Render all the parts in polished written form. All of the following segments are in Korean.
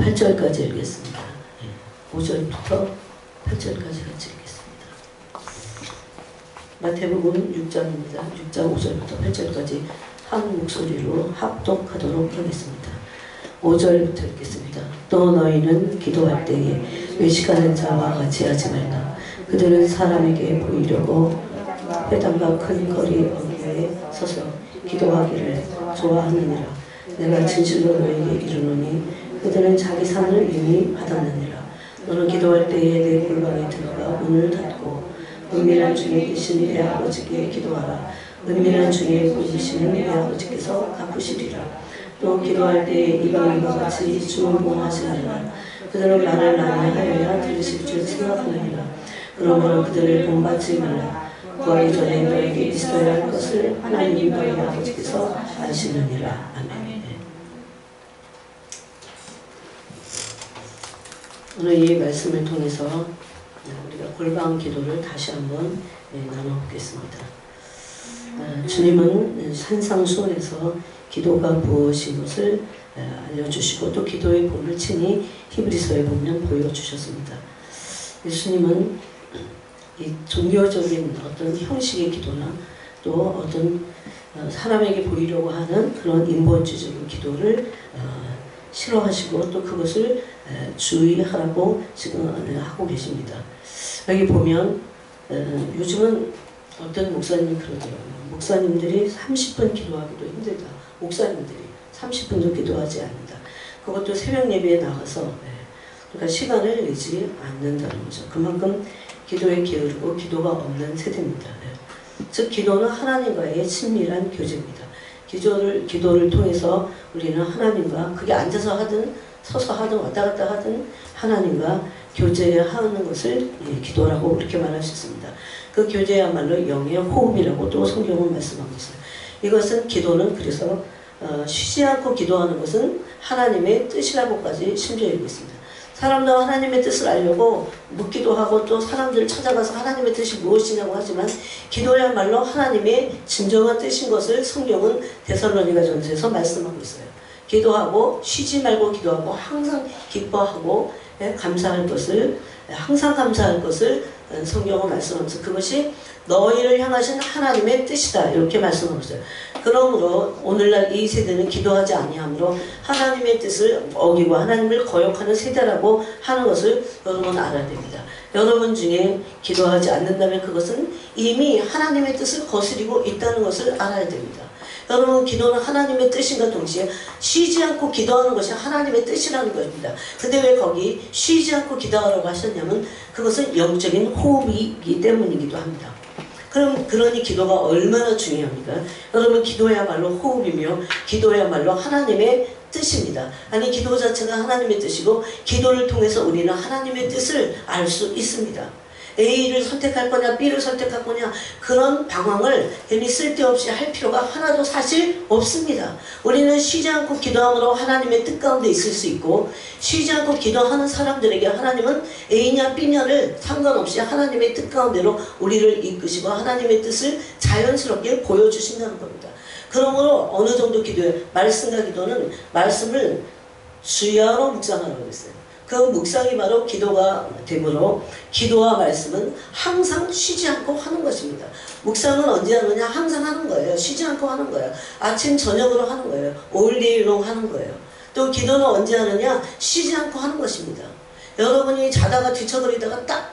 8절까지 읽겠습니다. 5절부터 8절까지 같이 읽겠습니다. 마태복음 6장입니다. 6장 5절부터 8절까지 한 목소리로 합독하도록 하겠습니다. 5절부터 읽겠습니다. 또 너희는 기도할 때에 외식하는 자와 같이 하지 말라. 그들은 사람에게 보이려고 회당과 큰 거리 어귀에 서서 기도하기를 좋아하느니라. 내가 진실로 너희에게 이르노니 그들은 자기 상을 이미 받았느니라. 너는 기도할 때에 내 골방에 들어가 문을 닫고 은밀한 중에 계신 내 아버지께 기도하라. 은밀한 중에 보이시는 내 아버지께서 갚으시리라. 또 기도할 때에 이방인과 같이 주문하지 말라. 그들은 말을 많이 하여야 들으실 줄 생각하느니라. 그러므로 그들을 본받지 말라. 구하기 전에 너에게 있어야 할 것을 하나님 너희 아버지께서 아시느니라. 아멘. 오늘 이 말씀을 통해서 우리가 골방 기도를 다시 한번 나눠보겠습니다. 주님은 산상수훈에서 기도가 무엇인 것을 알려주시고 또 기도의 본을 친히 히브리서에 보면 보여주셨습니다. 예수님은 이 종교적인 어떤 형식의 기도나 또 어떤 사람에게 보이려고 하는 그런 인본주의적인 기도를 싫어하시고 또 그것을 주의하라고 지금 하고 계십니다. 여기 보면 요즘은 어떤 목사님이 그러더라고요. 목사님들이 30분 기도하기도 힘들다. 목사님들이 30분도 기도하지 않는다. 그것도 새벽 예배에 나가서 그러니까 시간을 내지 않는다는 거죠. 그만큼 기도에 게으르고 기도가 없는 세대입니다. 즉 기도는 하나님과의 친밀한 교제입니다. 기도를 통해서 우리는 하나님과 그게 앉아서 하든 서서 하든 왔다 갔다 하든 하나님과 교제하는 것을 기도라고 그렇게 말할 수 있습니다. 그 교제야말로 영의 호흡이라고 또 성경은 말씀하고 있어요. 이것은 기도는 그래서 쉬지 않고 기도하는 것은 하나님의 뜻이라고까지 심지어 얘기했습니다. 사람도 하나님의 뜻을 알려고 묻기도 하고 또 사람들을 찾아가서 하나님의 뜻이 무엇이냐고 하지만 기도야말로 하나님의 진정한 뜻인 것을 성경은 데살로니가전서에서 말씀하고 있어요. 기도하고 쉬지 말고 기도하고 항상 기뻐하고 감사할 것을 항상 감사할 것을 성경은 말씀하면서 그것이 너희를 향하신 하나님의 뜻이다 이렇게 말씀하고 있어요. 그러므로 오늘날 이 세대는 기도하지 아니하므로 하나님의 뜻을 어기고 하나님을 거역하는 세대라고 하는 것을 여러분 알아야 됩니다. 여러분 중에 기도하지 않는다면 그것은 이미 하나님의 뜻을 거스리고 있다는 것을 알아야 됩니다. 여러분 기도는 하나님의 뜻인가 동시에 쉬지 않고 기도하는 것이 하나님의 뜻이라는 것입니다. 근데 왜 거기 쉬지 않고 기도하라고 하셨냐면 그것은 영적인 호흡이기 때문이기도 합니다. 그러니 기도가 얼마나 중요합니까? 여러분 기도야말로 호흡이며 기도야말로 하나님의 뜻입니다. 아니 기도 자체가 하나님의 뜻이고 기도를 통해서 우리는 하나님의 뜻을 알 수 있습니다. A를 선택할 거냐 B를 선택할 거냐 그런 방황을 괜히 쓸데없이 할 필요가 하나도 사실 없습니다. 우리는 쉬지 않고 기도함으로 하나님의 뜻 가운데 있을 수 있고 쉬지 않고 기도하는 사람들에게 하나님은 A냐 B냐를 상관없이 하나님의 뜻 가운데로 우리를 이끄시고 하나님의 뜻을 자연스럽게 보여주신다는 겁니다. 그러므로 어느 정도 기도에 말씀과 기도는 말씀을 주야로 묵상하라고 했어요. 그 묵상이 바로 기도가 되므로 기도와 말씀은 항상 쉬지 않고 하는 것입니다. 묵상은 언제 하느냐? 항상 하는 거예요. 쉬지 않고 하는 거예요. 아침 저녁으로 하는 거예요. all day long 하는 거예요. 또 기도는 언제 하느냐? 쉬지 않고 하는 것입니다. 여러분이 자다가 뒤척거리다가 딱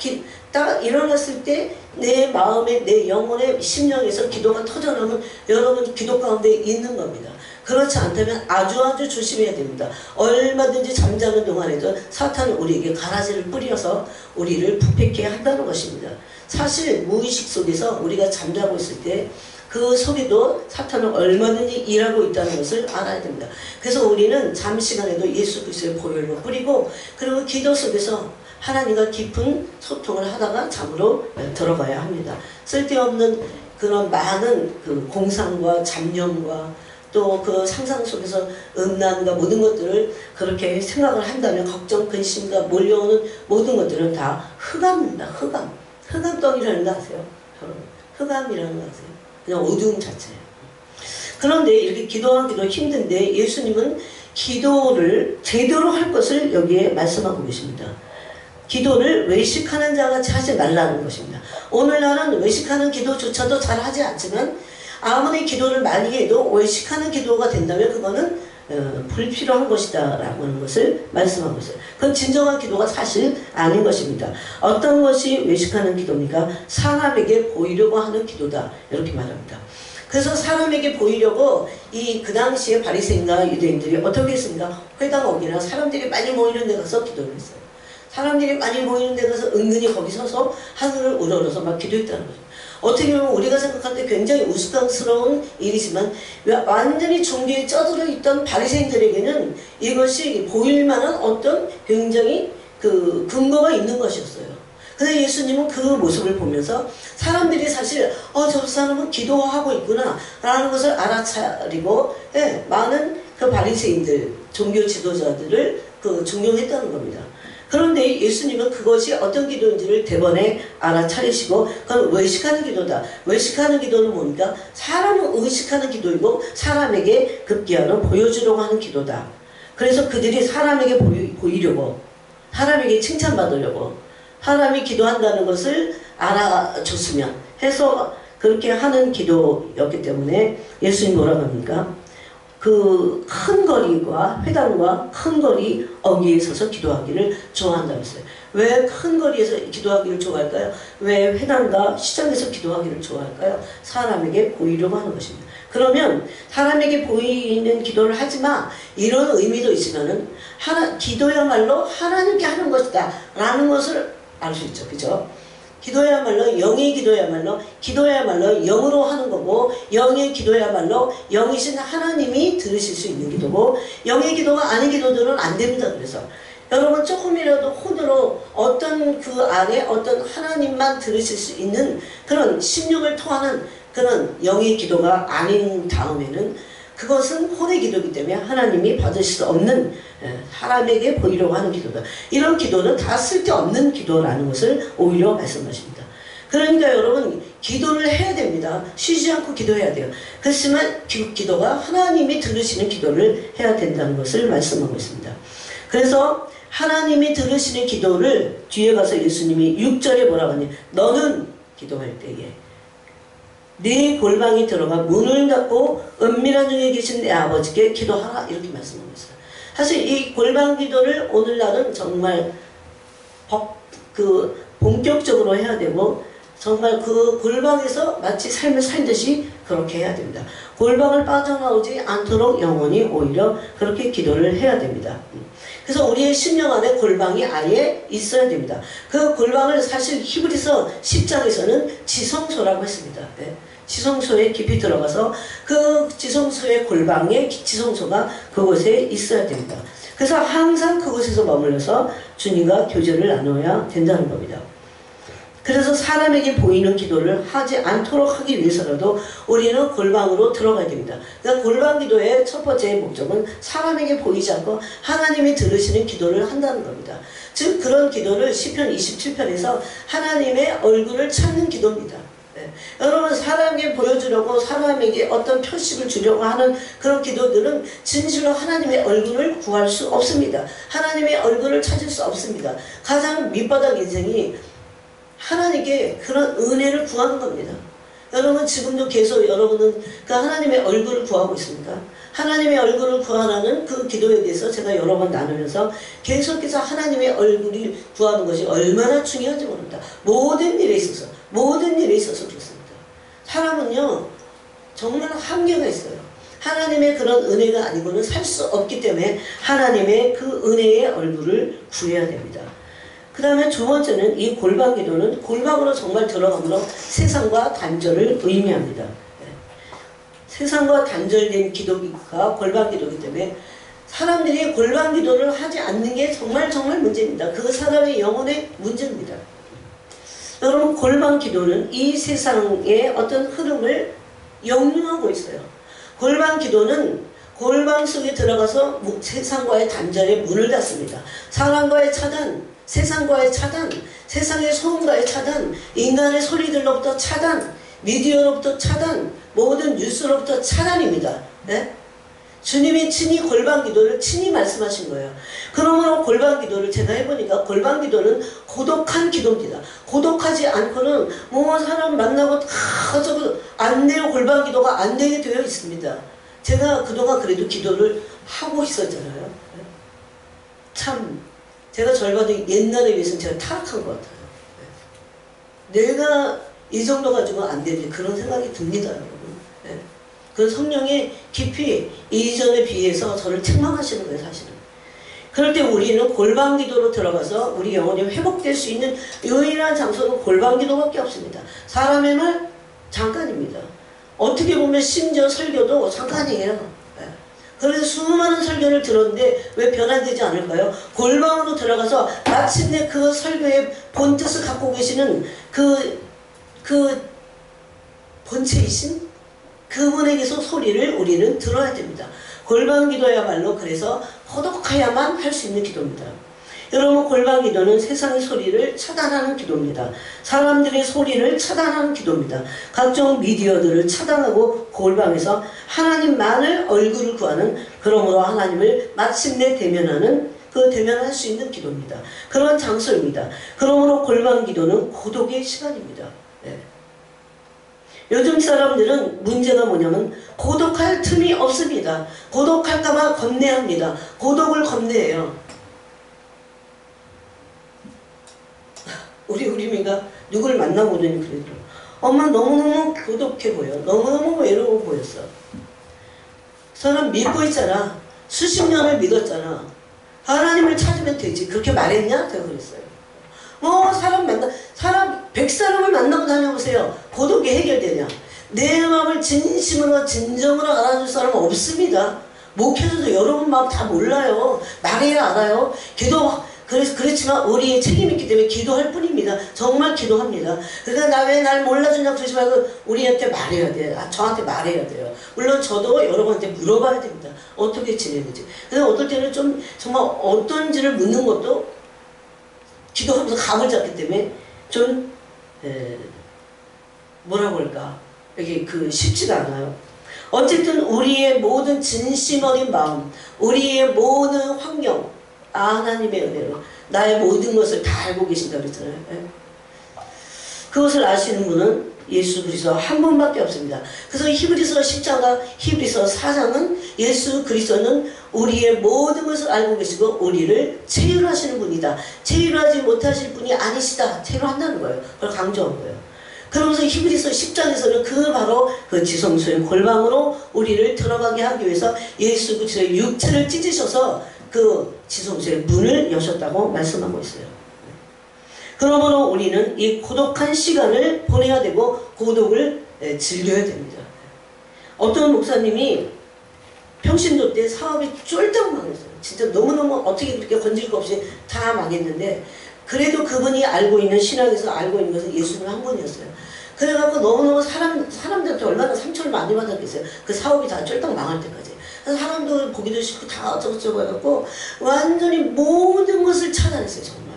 일어났을 때 내 마음에 내 영혼의 심령에서 기도가 터져나오면 여러분 기도 가운데 있는 겁니다. 그렇지 않다면 아주 조심해야 됩니다. 얼마든지 잠자는 동안에도 사탄은 우리에게 가라지를 뿌려서 우리를 부패케 한다는 것입니다. 사실 무의식 속에서 우리가 잠자고 있을 때 그 속에도 사탄은 얼마든지 일하고 있다는 것을 알아야 됩니다. 그래서 우리는 잠 시간에도 예수 그리스도의 보혈로 뿌리고 그리고 기도 속에서 하나님과 깊은 소통을 하다가 잠으로 들어가야 합니다. 쓸데없는 그런 많은 그 공상과 잡념과 또 그 상상 속에서 음란과 모든 것들을 그렇게 생각을 한다면 걱정, 근심과 몰려오는 모든 것들은 다 흑암입니다. 흑암덩이라는 거 아세요? 흑암이라는 거 아세요? 그냥 어두움 자체예요. 그런데 이렇게 기도하기도 힘든데 예수님은 기도를 제대로 할 것을 여기에 말씀하고 계십니다. 기도를 외식하는 자같이 하지 말라는 것입니다. 오늘날은 외식하는 기도조차도 잘 하지 않지만 아무리 기도를 많이 해도 외식하는 기도가 된다면 그거는 불필요한 것이다 라고 하는 것을 말씀하고 있어요. 그건 진정한 기도가 사실 아닌 것입니다. 어떤 것이 외식하는 기도입니까? 사람에게 보이려고 하는 기도다 이렇게 말합니다. 그래서 사람에게 보이려고 그 당시에 바리새인과 유대인들이 어떻게 했습니까? 회당 어기나 사람들이 많이 모이는 데 가서 기도를 했어요. 사람들이 많이 모이는 데 가서 은근히 거기 서서 하늘을 우러러서 막 기도했다는 거죠. 어떻게 보면 우리가 생각할 때 굉장히 우스꽝스러운 일이지만 완전히 종교에 쩌들어 있던 바리새인들에게는 이것이 보일 만한 어떤 굉장히 그 근거가 있는 것이었어요. 근데 예수님은 그 모습을 보면서 사람들이 사실 저 사람은 기도하고 있구나 라는 것을 알아차리고 많은 그 바리새인들, 종교 지도자들을 존경했다는 겁니다. 그런데 예수님은 그것이 어떤 기도인지를 대번에 알아차리시고 그건 외식하는 기도다. 외식하는 기도는 뭡니까? 사람을 의식하는 기도이고 사람에게 급기야로 보여주려고 하는 기도다. 그래서 그들이 사람에게 보이려고 사람에게 칭찬받으려고 사람이 기도한다는 것을 알아줬으면 해서 그렇게 하는 기도였기 때문에 예수님 뭐라고 합니까? 그 큰 거리와 회당과 큰 거리 어귀에 서서 기도하기를 좋아한다고 했어요. 왜 큰 거리에서 기도하기를 좋아할까요? 왜 회당과 시장에서 기도하기를 좋아할까요? 사람에게 보이려고 하는 것입니다. 그러면 사람에게 보이는 기도를 하지마 이런 의미도 있으면은 기도야말로 하나님께 하는 것이다 라는 것을 알 수 있죠. 그죠? 기도야말로 영의 기도야말로 영으로 하는 거고 영의 기도야말로 영이신 하나님이 들으실 수 있는 기도고 영의 기도가 아닌 기도들은 안 됩니다. 그래서 여러분 조금이라도 혼으로 어떤 그 안에 어떤 하나님만 들으실 수 있는 그런 심령을 토하는 그런 영의 기도가 아닌 다음에는 그것은 혼의 기도이기 때문에 하나님이 받으실 수 없는 사람에게 보이려고 하는 기도다. 이런 기도는 다 쓸데없는 기도라는 것을 오히려 말씀하십니다. 그러니까 여러분 기도를 해야 됩니다. 쉬지 않고 기도해야 돼요. 그렇지만 기도가 하나님이 들으시는 기도를 해야 된다는 것을 말씀하고 있습니다. 그래서 하나님이 들으시는 기도를 뒤에 가서 예수님이 6절에 뭐라고 하냐, 너는 기도할 때에 네 골방에 들어가 문을 닫고 은밀한 중에 계신 내 아버지께 기도하라 이렇게 말씀하고 있어요. 사실 이 골방 기도를 오늘날은 정말 본격적으로 해야 되고 정말 그 골방에서 마치 삶을 살듯이 그렇게 해야 됩니다. 골방을 빠져나오지 않도록 영원히 오히려 그렇게 기도를 해야 됩니다. 그래서 우리의 심령 안에 골방이 아예 있어야 됩니다. 그 골방을 사실 히브리서 10장에서는 지성소라고 했습니다. 네. 지성소에 깊이 들어가서 그 지성소의 골방에 지성소가 그곳에 있어야 됩니다. 그래서 항상 그곳에서 머물러서 주님과 교제를 나눠야 된다는 겁니다. 그래서 사람에게 보이는 기도를 하지 않도록 하기 위해서라도 우리는 골방으로 들어가야 됩니다. 그러니까 골방 기도의 첫 번째 목적은 사람에게 보이지 않고 하나님이 들으시는 기도를 한다는 겁니다. 즉 그런 기도를 시편 27편에서 하나님의 얼굴을 찾는 기도입니다. 네. 여러분 사람에게 보여주려고 사람에게 어떤 표식을 주려고 하는 그런 기도들은 진실로 하나님의 얼굴을 구할 수 없습니다. 하나님의 얼굴을 찾을 수 없습니다. 가장 밑바닥 인생이 하나님께 그런 은혜를 구하는 겁니다. 여러분 지금도 계속 여러분은 그 하나님의 얼굴을 구하고 있습니까? 하나님의 얼굴을 구하라는 그 기도에 대해서 제가 여러 번 나누면서 계속해서 하나님의 얼굴을 구하는 것이 얼마나 중요한지 모릅니다. 모든 일에 있어서 그렇습니다. 사람은요 정말 한계가 있어요. 하나님의 그런 은혜가 아니고는 살 수 없기 때문에 하나님의 그 은혜의 얼굴을 구해야 됩니다. 그 다음에 두 번째는 이 골방 기도는 골방으로 정말 들어감으로 세상과 단절을 의미합니다. 네. 세상과 단절된 기도가 골방 기도이기 때문에 사람들이 골방 기도를 하지 않는 게 정말 문제입니다. 그 사람의 영혼의 문제입니다. 여러분 골방 기도는 이 세상의 어떤 흐름을 역류하고 있어요. 골방 기도는 골방 속에 들어가서 세상과의 단절에 문을 닫습니다. 사람과의 차단, 세상과의 차단, 세상의 소음과의 차단, 인간의 소리들로부터 차단, 미디어로부터 차단, 모든 뉴스로부터 차단입니다. 네? 주님이 친히 골방 기도를 친히 말씀하신 거예요. 그러므로 골방 기도를 제가 해보니까 골방 기도는 고독한 기도입니다. 고독하지 않고는 뭐 사람 만나고 저거 안 돼요. 골방 기도가 안 되게 되어 있습니다. 제가 그동안 그래도 기도를 하고 있었잖아요. 참 제가 절반이 옛날에 비해서는 제가 타락한 것 같아요. 내가 이 정도 가지고 안 되지 그런 생각이 듭니다, 여러분. 그 성령이 깊이 이전에 비해서 저를 책망하시는 거예요, 사실은. 그럴 때 우리는 골방 기도로 들어가서 우리 영혼이 회복될 수 있는 유일한 장소는 골방 기도밖에 없습니다. 사람의 말 잠깐입니다. 어떻게 보면 심지어 설교도 잠깐이에요. 그래서 수많은 설교를 들었는데 왜 변화되지 않을까요? 골방으로 들어가서 마침내 그 설교의 본뜻을 갖고 계시는 그 본체이신 그분에게서 소리를 우리는 들어야 됩니다. 골방 기도야말로 그래서 고독해야만 할 수 있는 기도입니다. 여러분, 골방 기도는 세상의 소리를 차단하는 기도입니다. 사람들의 소리를 차단하는 기도입니다. 각종 미디어들을 차단하고 골방에서 하나님만을 얼굴을 구하는, 그러므로 하나님을 마침내 대면하는, 그 대면할 수 있는 기도입니다. 그런 장소입니다. 그러므로 골방 기도는 고독의 시간입니다. 네. 요즘 사람들은 문제가 뭐냐면 고독할 틈이 없습니다. 고독할까봐 겁내합니다. 고독을 겁내해요. 우리 우리미가 누굴 만나보더니 그러더라고. 엄마 너무너무 고독해 보여. 너무너무 외로워 보였어. 사람 믿고 있잖아. 수십 년을 믿었잖아. 하나님을 찾으면 되지. 그렇게 말했냐? 제가 그랬어요. 사람 100사람을 만나고 다녀보세요. 고독이 해결되냐? 내 마음을 진심으로 진정으로 알아줄 사람은 없습니다. 목회자도 여러분 마음 다 몰라요. 말해야 알아요. 그렇지만 우리의 책임이 있기 때문에 기도할 뿐입니다. 정말 기도합니다. 그러니까 나 왜 날 몰라주냐 그러지 말고 우리한테 말해야 돼요. 저한테 말해야 돼요. 물론 저도 여러분한테 물어봐야 됩니다. 어떻게 지내는지. 그래서 어떨 때는 좀 정말 어떤지를 묻는 것도 기도하면서 감을 잡기 때문에 좀 뭐라고 할까, 이게 쉽지가 않아요. 어쨌든 우리의 모든 진심 어린 마음, 우리의 모든 환경, 하나님의 은혜로 나의 모든 것을 다 알고 계신다고 그랬잖아요. 그것을 아시는 분은 예수 그리스도 한 분밖에 없습니다. 그래서 히브리서 10장과 히브리서 4장은 예수 그리스도는 우리의 모든 것을 알고 계시고 우리를 체휼하시는 분이다. 체휼하지 못하실 분이 아니시다. 체휼한다는 거예요. 그걸 강조한 거예요. 그러면서 히브리서 10장에서는 바로 그 지성소의 골방으로 우리를 들어가게 하기 위해서 예수 그리스도의 육체를 찢으셔서 그 지성소의 문을 여셨다고 말씀하고 있어요. 그러므로 우리는 이 고독한 시간을 보내야 되고 고독을 즐겨야 됩니다. 어떤 목사님이 평신도 때 사업이 쫄딱 망했어요. 진짜 너무너무 어떻게 그렇게 건질 거 없이 다 망했는데 그래도 그분이 알고 있는 신학에서 알고 있는 것은 예수님 한 분이었어요. 그래갖고 너무너무 사람들한테 얼마나 상처를 많이 받았겠어요. 그 사업이 다 쫄딱 망할 때까지. 사람들 보기도 싫고 다 어쩌고저쩌고 해갖고 완전히 모든 것을 차단했어요. 정말.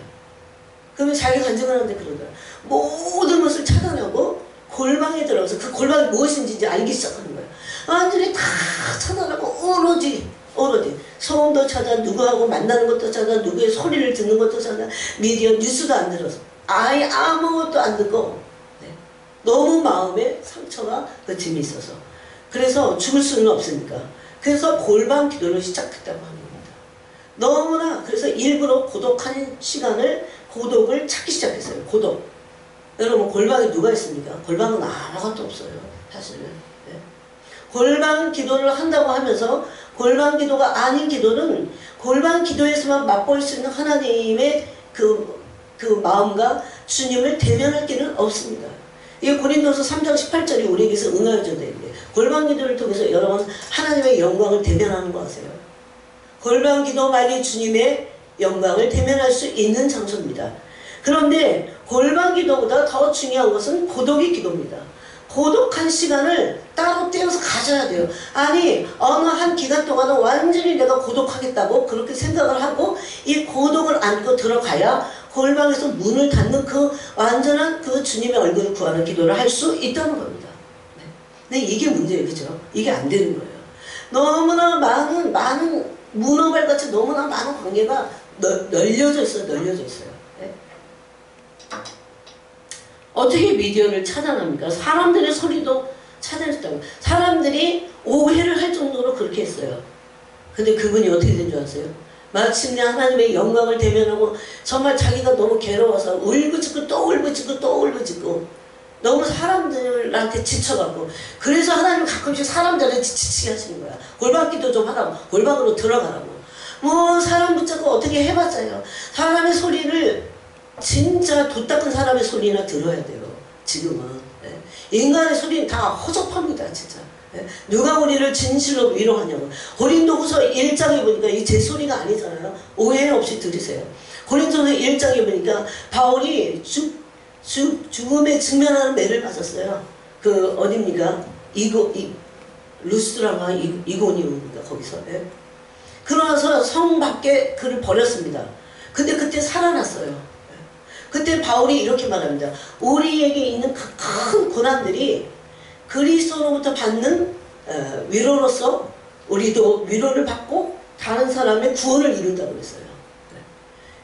그러면 자기 간증을 하는데 그러더라. 모든 것을 차단하고 골방에 들어가서 그 골방이 무엇인지 이제 알기 시작하는 거예요. 완전히 다 차단하고 오로지 소음도 차단, 누구하고 만나는 것도 차단, 누구의 소리를 듣는 것도 차단, 미디어 뉴스도 안 들어서 아예 아무것도 안 듣고 너무 마음에 상처가 그 짐이 있어서 그래서 죽을 수는 없으니까 그래서 골방 기도를 시작했다고 하는 겁니다. 너무나 그래서 일부러 고독한 시간을 고독을 찾기 시작했어요. 고독. 여러분 골방에 누가 있습니까? 골방은 아무것도 없어요. 사실은. 골방 기도를 한다고 하면서 골방 기도가 아닌 기도는 골방 기도에서만 맛볼 수 있는 하나님의 그 마음과 주님을 대면할 길은 없습니다. 이 고린도서 3장 18절이 우리에게서 응하여져야 되는데 골방 기도를 통해서 여러분 하나님의 영광을 대면하는 거 아세요? 골방 기도만이 주님의 영광을 대면할 수 있는 장소입니다. 그런데 골방 기도보다 더 중요한 것은 고독의 기도입니다. 고독한 시간을 따로 떼어서 가져야 돼요. 아니 어느 한 기간 동안은 완전히 내가 고독하겠다고 그렇게 생각을 하고 이 고독을 안고 들어가야 골방에서 문을 닫는 그 완전한 그 주님의 얼굴을 구하는 기도를 할 수 있다는 겁니다. 근데 이게 문제예요. 그죠? 이게 안 되는 거예요. 너무나 많은 문어발같이 너무나 많은 관계가 널려져 있어요. 네? 어떻게 미디어를 차단합니까? 사람들의 소리도 차단했다고. 사람들이 오해를 할 정도로 그렇게 했어요. 근데 그분이 어떻게 된 줄 아세요? 마침내 하나님의 영광을 대면하고 정말 자기가 너무 괴로워서 울부짖고 또 울부짖고 또 울부짖고 너무 사람들한테 지쳐가고, 그래서 하나님은 가끔씩 사람들한테 지치게 하시는 거야. 골방기도 좀 하라고, 골방으로 들어가라고. 뭐 사람 붙잡고 어떻게 해봤자요. 사람의 소리를 진짜 도 닦은 사람의 소리나 들어야 돼요. 지금은. 네. 인간의 소리는 다 허접합니다. 진짜. 네. 누가 우리를 진실로 위로하냐고. 고린도후서 1장에 보니까 이 제 소리가 아니잖아요. 오해 없이 들으세요. 고린도후서 1장에 보니까 바울이 죽음에 직면하는 매를 맞았어요. 그 어딥니까? 루스드라마 이고니움입니까? 거기서. 네. 그러나서 성 밖에 그를 버렸습니다. 근데 그때 살아났어요. 그때 바울이 이렇게 말합니다. 우리에게 있는 그 큰 고난들이 그리스도로부터 받는 위로로서 우리도 위로를 받고 다른 사람의 구원을 이룬다고 했어요.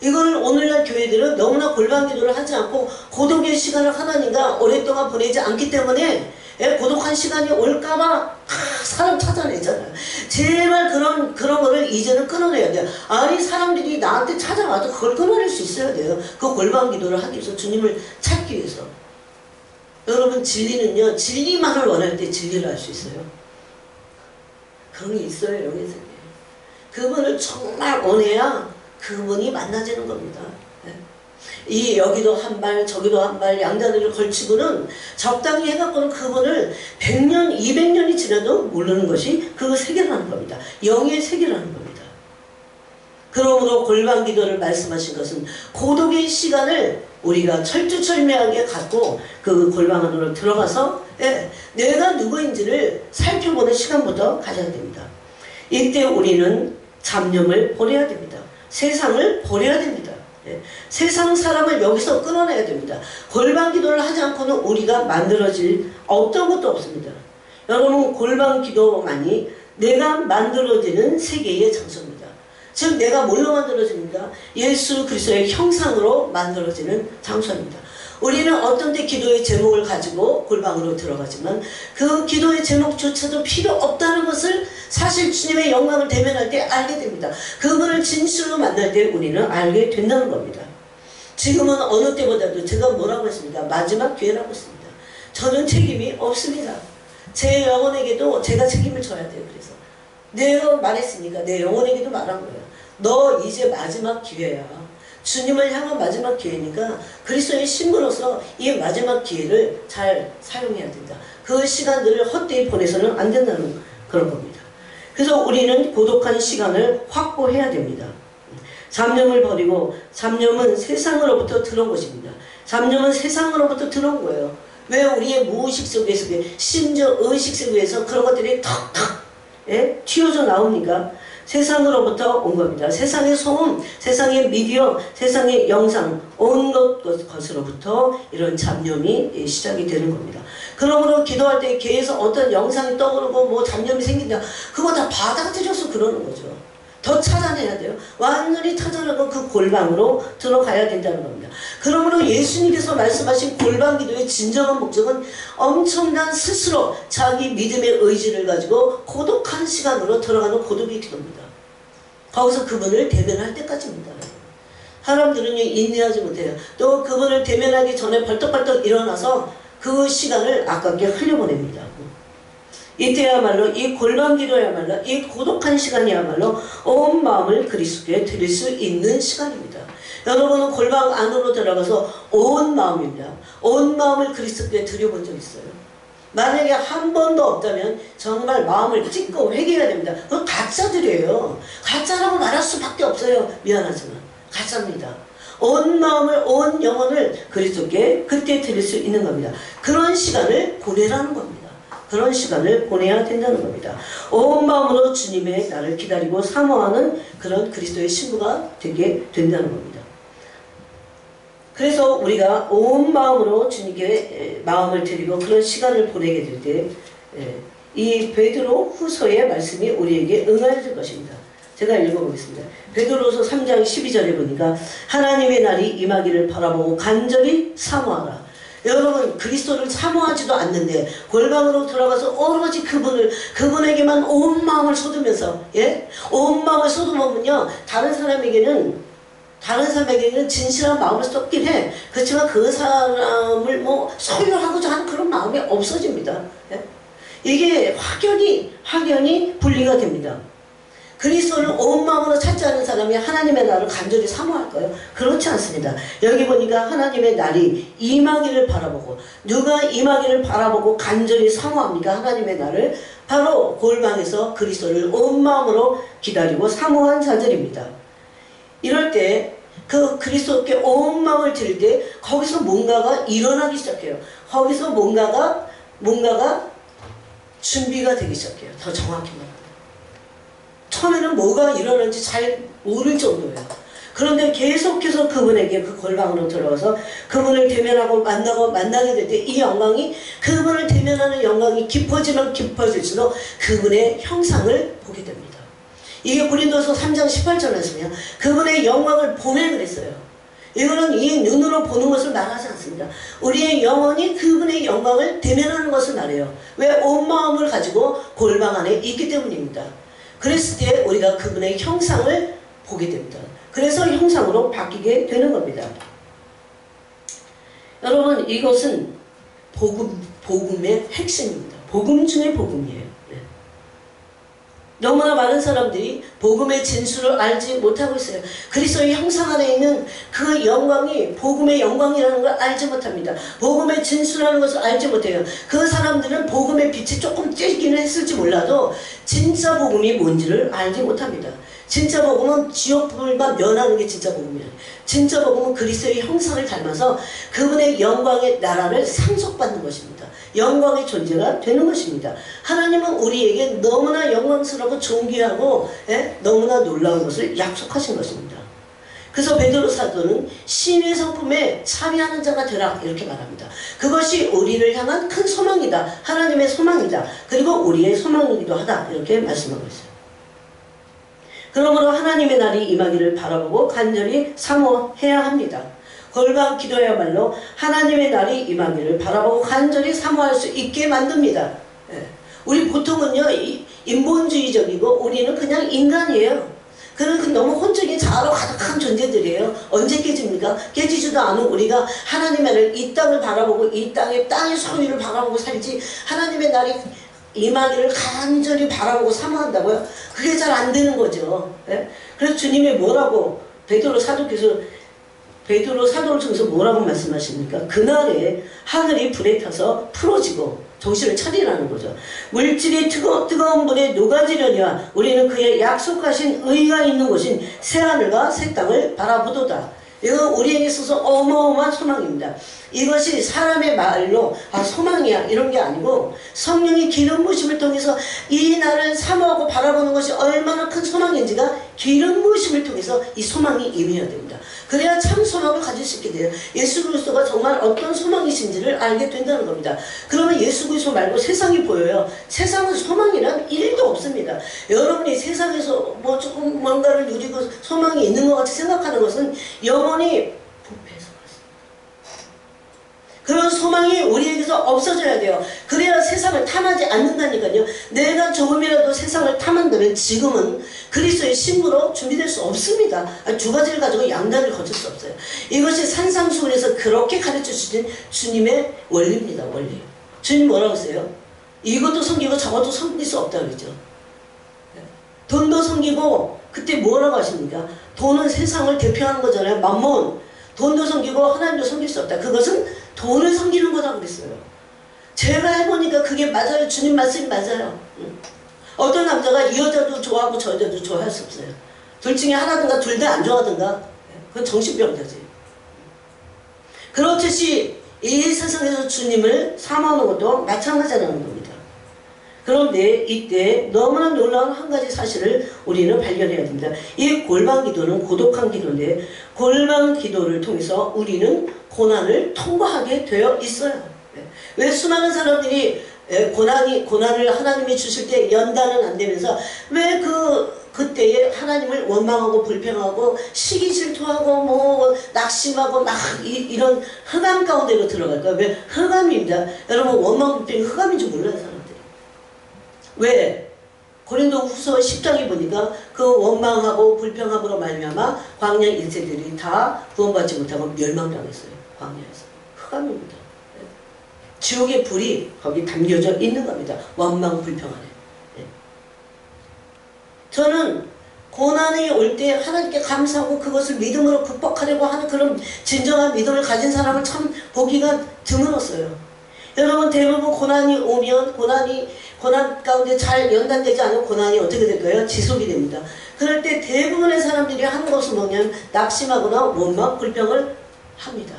이걸 오늘날 교회들은 너무나 골방기도를 하지 않고 고독의 시간을 하나님과 오랫동안 보내지 않기 때문에 고독한 시간이 올까봐 사람 찾아내잖아요. 제발 그런 거를 이제는 끊어내야 돼요. 아니 사람들이 나한테 찾아와도 그걸 끊어낼 수 있어야 돼요. 그 골방기도를 하기 위해서, 주님을 찾기 위해서. 여러분, 진리는요, 진리만을 원할 때 진리를 알 수 있어요. 그런 게 있어요. 여기서. 그분을 정말 원해야 그분이 만나지는 겁니다. 이 여기도 한 발 저기도 한 발 양다리를 걸치고는 적당히 해갖고는 그분을 100년 200년이 지나도 모르는 것이 그 세계라는 겁니다. 영의 세계라는 겁니다. 그러므로 골방기도를 말씀하신 것은 고독의 시간을 우리가 철두철미하게 갖고 그 골방 안으로 들어가서 내가 누구인지를 살펴보는 시간부터 가져야 됩니다. 이때 우리는 잡념을 버려야 됩니다. 세상을 버려야 됩니다. 세상 사람을 여기서 끊어내야 됩니다. 골방기도를 하지 않고는 우리가 만들어질 어떤 것도 없습니다. 여러분, 골방기도만이 내가 만들어지는 세계의 장소입니다. 즉 내가 뭘로 만들어집니까? 예수 그리스도의 형상으로 만들어지는 장소입니다. 우리는 어떤 때 기도의 제목을 가지고 골방으로 들어가지만 그 기도의 제목조차도 필요 없다는 것을 사실 주님의 영광을 대면할 때 알게 됩니다. 그분을 진실로 만날 때 우리는 알게 된다는 겁니다. 지금은 어느 때보다도 제가 뭐라고 했습니까? 마지막 기회라고 했습니다. 저는 책임이 없습니다. 제 영혼에게도 제가 책임을 져야 돼요. 그래서 내가 말했으니까 내 영혼에게도 말한 거예요. 너 이제 마지막 기회야. 주님을 향한 마지막 기회니까 그리스도의 신부로서 이 마지막 기회를 잘 사용해야 된다. 그 시간들을 헛되이 보내서는 안 된다는 그런 겁니다. 그래서 우리는 고독한 시간을 확보해야 됩니다. 잡념을 버리고, 잡념은 세상으로부터 들어온 것입니다. 잡념은 세상으로부터 들어온 거예요. 왜 우리의 무의식 속에서, 심지어 의식 속에서 그런 것들이 턱턱 튀어져 나옵니까? 세상으로부터 온 겁니다. 세상의 소음, 세상의 미디어, 세상의 영상, 온갖 것으로부터 이런 잡념이 시작이 되는 겁니다. 그러므로 기도할 때 계속 어떤 영상이 떠오르고 뭐 잡념이 생긴다. 그거 다 받아들여서 그러는 거죠. 더 찾아내야 돼요. 완전히 찾아내고 그 골방으로 들어가야 된다는 겁니다. 그러므로 예수님께서 말씀하신 골방기도의 진정한 목적은 엄청난 스스로 자기 믿음의 의지를 가지고 고독한 시간으로 들어가는 고독의 기도입니다. 거기서 그분을 대면할 때까지입니다. 사람들은 인내하지 못해요. 또 그분을 대면하기 전에 벌떡벌떡 일어나서 그 시간을 아깝게 흘려보냅니다. 이때야말로 이 골방기도야말로 이 고독한 시간이야말로 온 마음을 그리스도께 드릴 수 있는 시간입니다. 여러분은 골방 안으로 들어가서 온 마음입니다. 온 마음을 그리스도께 드려본 적 있어요? 만약에 한 번도 없다면 정말 마음을 찢고 회개해야 됩니다. 그건 가짜들이에요. 가짜라고 말할 수밖에 없어요. 미안하지만 가짜입니다. 온 마음을, 온 영혼을 그리스도께 그때 드릴 수 있는 겁니다. 그런 시간을 보내라는 겁니다. 그런 시간을 보내야 된다는 겁니다. 온 마음으로 주님의 나를 기다리고 사모하는 그런 그리스도의 신부가 되게 된다는 겁니다. 그래서 우리가 온 마음으로 주님께 마음을 드리고 그런 시간을 보내게 될 때 이 베드로 후서의 말씀이 우리에게 응하여 줄 것입니다. 제가 읽어보겠습니다. 베드로서 3장 12절에 보니까 하나님의 날이 임하기를 바라보고 간절히 사모하라. 여러분, 그리스도를 사모하지도 않는데 골방으로 들어가서 오로지 그분에게만 온 마음을 쏟으면서, 예? 온 마음을 쏟으면요, 다른 사람에게는 진실한 마음을 쏟긴 해. 그렇지만 그 사람을 뭐 소유하고자 하는 그런 마음이 없어집니다. 예? 이게 확연히 분리가 됩니다. 그리스도를 온 마음으로 찾지 않는 사람이 하나님의 날을 간절히 사모할까요? 그렇지 않습니다. 여기 보니까 하나님의 날이 임하기를 바라보고, 누가 임하기를 바라보고 간절히 사모합니까? 하나님의 날을 바로 골방에서 그리스도를 온 마음으로 기다리고 사모한 자들입니다. 이럴 때 그 그리스도께 온 마음을 드릴 때 거기서 뭔가가 일어나기 시작해요. 거기서 뭔가가 준비가 되기 시작해요. 더 정확히 말하면 처음에는 뭐가 일어나는지 잘 모를 정도예요. 그런데 계속해서 그분에게 그 골방으로 들어가서 그분을 대면하고 만나게 될 때 이 영광이, 그분을 대면하는 영광이 깊어지면 깊어질수록 그분의 형상을 보게 됩니다. 이게 고린도서 3장 18절 말씀이에요. 그분의 영광을 보면 그랬어요. 이거는 이 눈으로 보는 것을 말하지 않습니다. 우리의 영혼이 그분의 영광을 대면하는 것을 말해요. 왜? 온 마음을 가지고 골방 안에 있기 때문입니다. 그랬을 때 우리가 그분의 형상을 보게 됩니다. 그래서 형상으로 바뀌게 되는 겁니다. 여러분, 이것은 복음의 핵심입니다. 복음 중에 복음이에요. 너무나 많은 사람들이 복음의 진수를 알지 못하고 있어요. 그리스도의 형상 안에 있는 그 영광이 복음의 영광이라는 걸 알지 못합니다. 복음의 진수라는 것을 알지 못해요. 그 사람들은 복음의 빛이 조금 쬐기는 했을지 몰라도 진짜 복음이 뭔지를 알지 못합니다. 진짜 복음은 지옥불만 면하는 게 진짜 복음이에요. 진짜 복음은 그리스도의 형상을 닮아서 그분의 영광의 나라를 상속받는 것입니다. 영광의 존재가 되는 것입니다. 하나님은 우리에게 너무나 영광스럽고 존귀하고, 예? 너무나 놀라운 것을 약속하신 것입니다. 그래서 베드로 사도는 신의 성품에 참여하는 자가 되라 이렇게 말합니다. 그것이 우리를 향한 큰 소망이다. 하나님의 소망이다. 그리고 우리의 소망이기도 하다. 이렇게 말씀하고 있어요. 그러므로 하나님의 날이 임하기를 바라보고 간절히 사모해야 합니다. 골방 기도야말로 하나님의 날이 임하기를 바라보고 간절히 사모할 수 있게 만듭니다. 예. 우리 보통은요, 인본주의적이고 우리는 그냥 인간이에요. 그는 너무 혼적인 자아로 가득한 존재들이에요. 언제 깨집니까? 깨지지도 않은 우리가 하나님의 날, 이 땅을 바라보고 이 땅의 소유를 바라보고 살지, 하나님의 날이 임하기를 간절히 바라보고 사모한다고요? 그게 잘 안 되는 거죠. 예? 그래서 주님이 뭐라고 베드로 사도를 통해서 뭐라고 말씀하십니까? 그날에 하늘이 불에 타서 풀어지고 정신을 차리라는 거죠. 물질이 뜨거운 불에 녹아지려니와 우리는 그의 약속하신 의가 있는 곳인 새하늘과 새 땅을 바라보도다. 이건 우리에게 있어서 어마어마한 소망입니다. 이것이 사람의 말로 소망이야 이런 게 아니고 성령의 기름 부으심을 통해서 이 날을 사모하고 바라보는 것이 얼마나 큰 소망인지가 기름 부으심을 통해서 이 소망이 임해야 됩니다. 그래야 참 소망을 가질 수 있게 돼요. 예수 그리스도가 정말 어떤 소망이신지를 알게 된다는 겁니다. 그러면 예수 그리스도 말고 세상이 보여요. 세상은 소망이란 1도 없습니다. 여러분이 세상에서 뭐 조금 뭔가를 누리고 소망이 있는 것 같이 생각하는 것은 영원히 부패해서 그런 소망이 우리에게서 없어져야 돼요. 그래야 세상을 탐하지 않는다니까요. 내가 조금이라도 세상을 탐한다면 지금은 그리스도의 신부로 준비될 수 없습니다. 두 가지를 가지고 양다리를 거칠 수 없어요. 이것이 산상수훈에서 그렇게 가르쳐 주신 주님의 원리입니다. 원리. 주님 뭐라고 했어요? 이것도 섬기고 저것도 섬길 수 없다 그러죠. 돈도 섬기고 그때 뭐라고 하십니까? 돈은 세상을 대표하는 거잖아요. 만몬. 돈도 섬기고 하나님도 섬길 수 없다. 그것은 돈을 섬기는 거라고 그랬어요. 제가 해보니까 그게 맞아요. 주님 말씀이 맞아요. 어떤 남자가 이 여자도 좋아하고 저 여자도 좋아할 수 없어요. 둘 중에 하나든가 둘 다 안 좋아하든가 그건 정신병자지. 그렇듯이 이 세상에서 주님을 사모하는 것도 마찬가지라는 겁니다. 그런데 이때 너무나 놀라운 한 가지 사실을 우리는 발견해야 됩니다. 이 골방 기도는 고독한 기도인데 골방 기도를 통해서 우리는 고난을 통과하게 되어 있어요. 왜 수많은 사람들이 고난을 하나님이 주실 때 연단은 안 되면서 왜 그때에 하나님을 원망하고 불평하고 시기 질투하고 뭐 낙심하고 막 이런 흑암 가운데로 들어갈까요? 왜? 흑암입니다. 여러분, 원망 불평이 흑암인 줄 몰라요, 사람들이. 왜? 고린도후서 10장에 보니까 그 원망하고 불평함으로 말미암아 광야 일세들이 다 구원받지 못하고 멸망당했어요. 광야에서. 흑암입니다. 지옥의 불이 거기 담겨져 있는 겁니다. 원망 불평 안에. 저는 고난이 올 때 하나님께 감사하고 그것을 믿음으로 극복하려고 하는 그런 진정한 믿음을 가진 사람을 참 보기가 드물었어요. 여러분, 대부분 고난이 오면 고난 가운데 잘 연단되지 않은 고난이 어떻게 될까요? 지속이 됩니다. 그럴 때 대부분의 사람들이 하는 것은 뭐냐면 낙심하거나 원망, 불평을 합니다.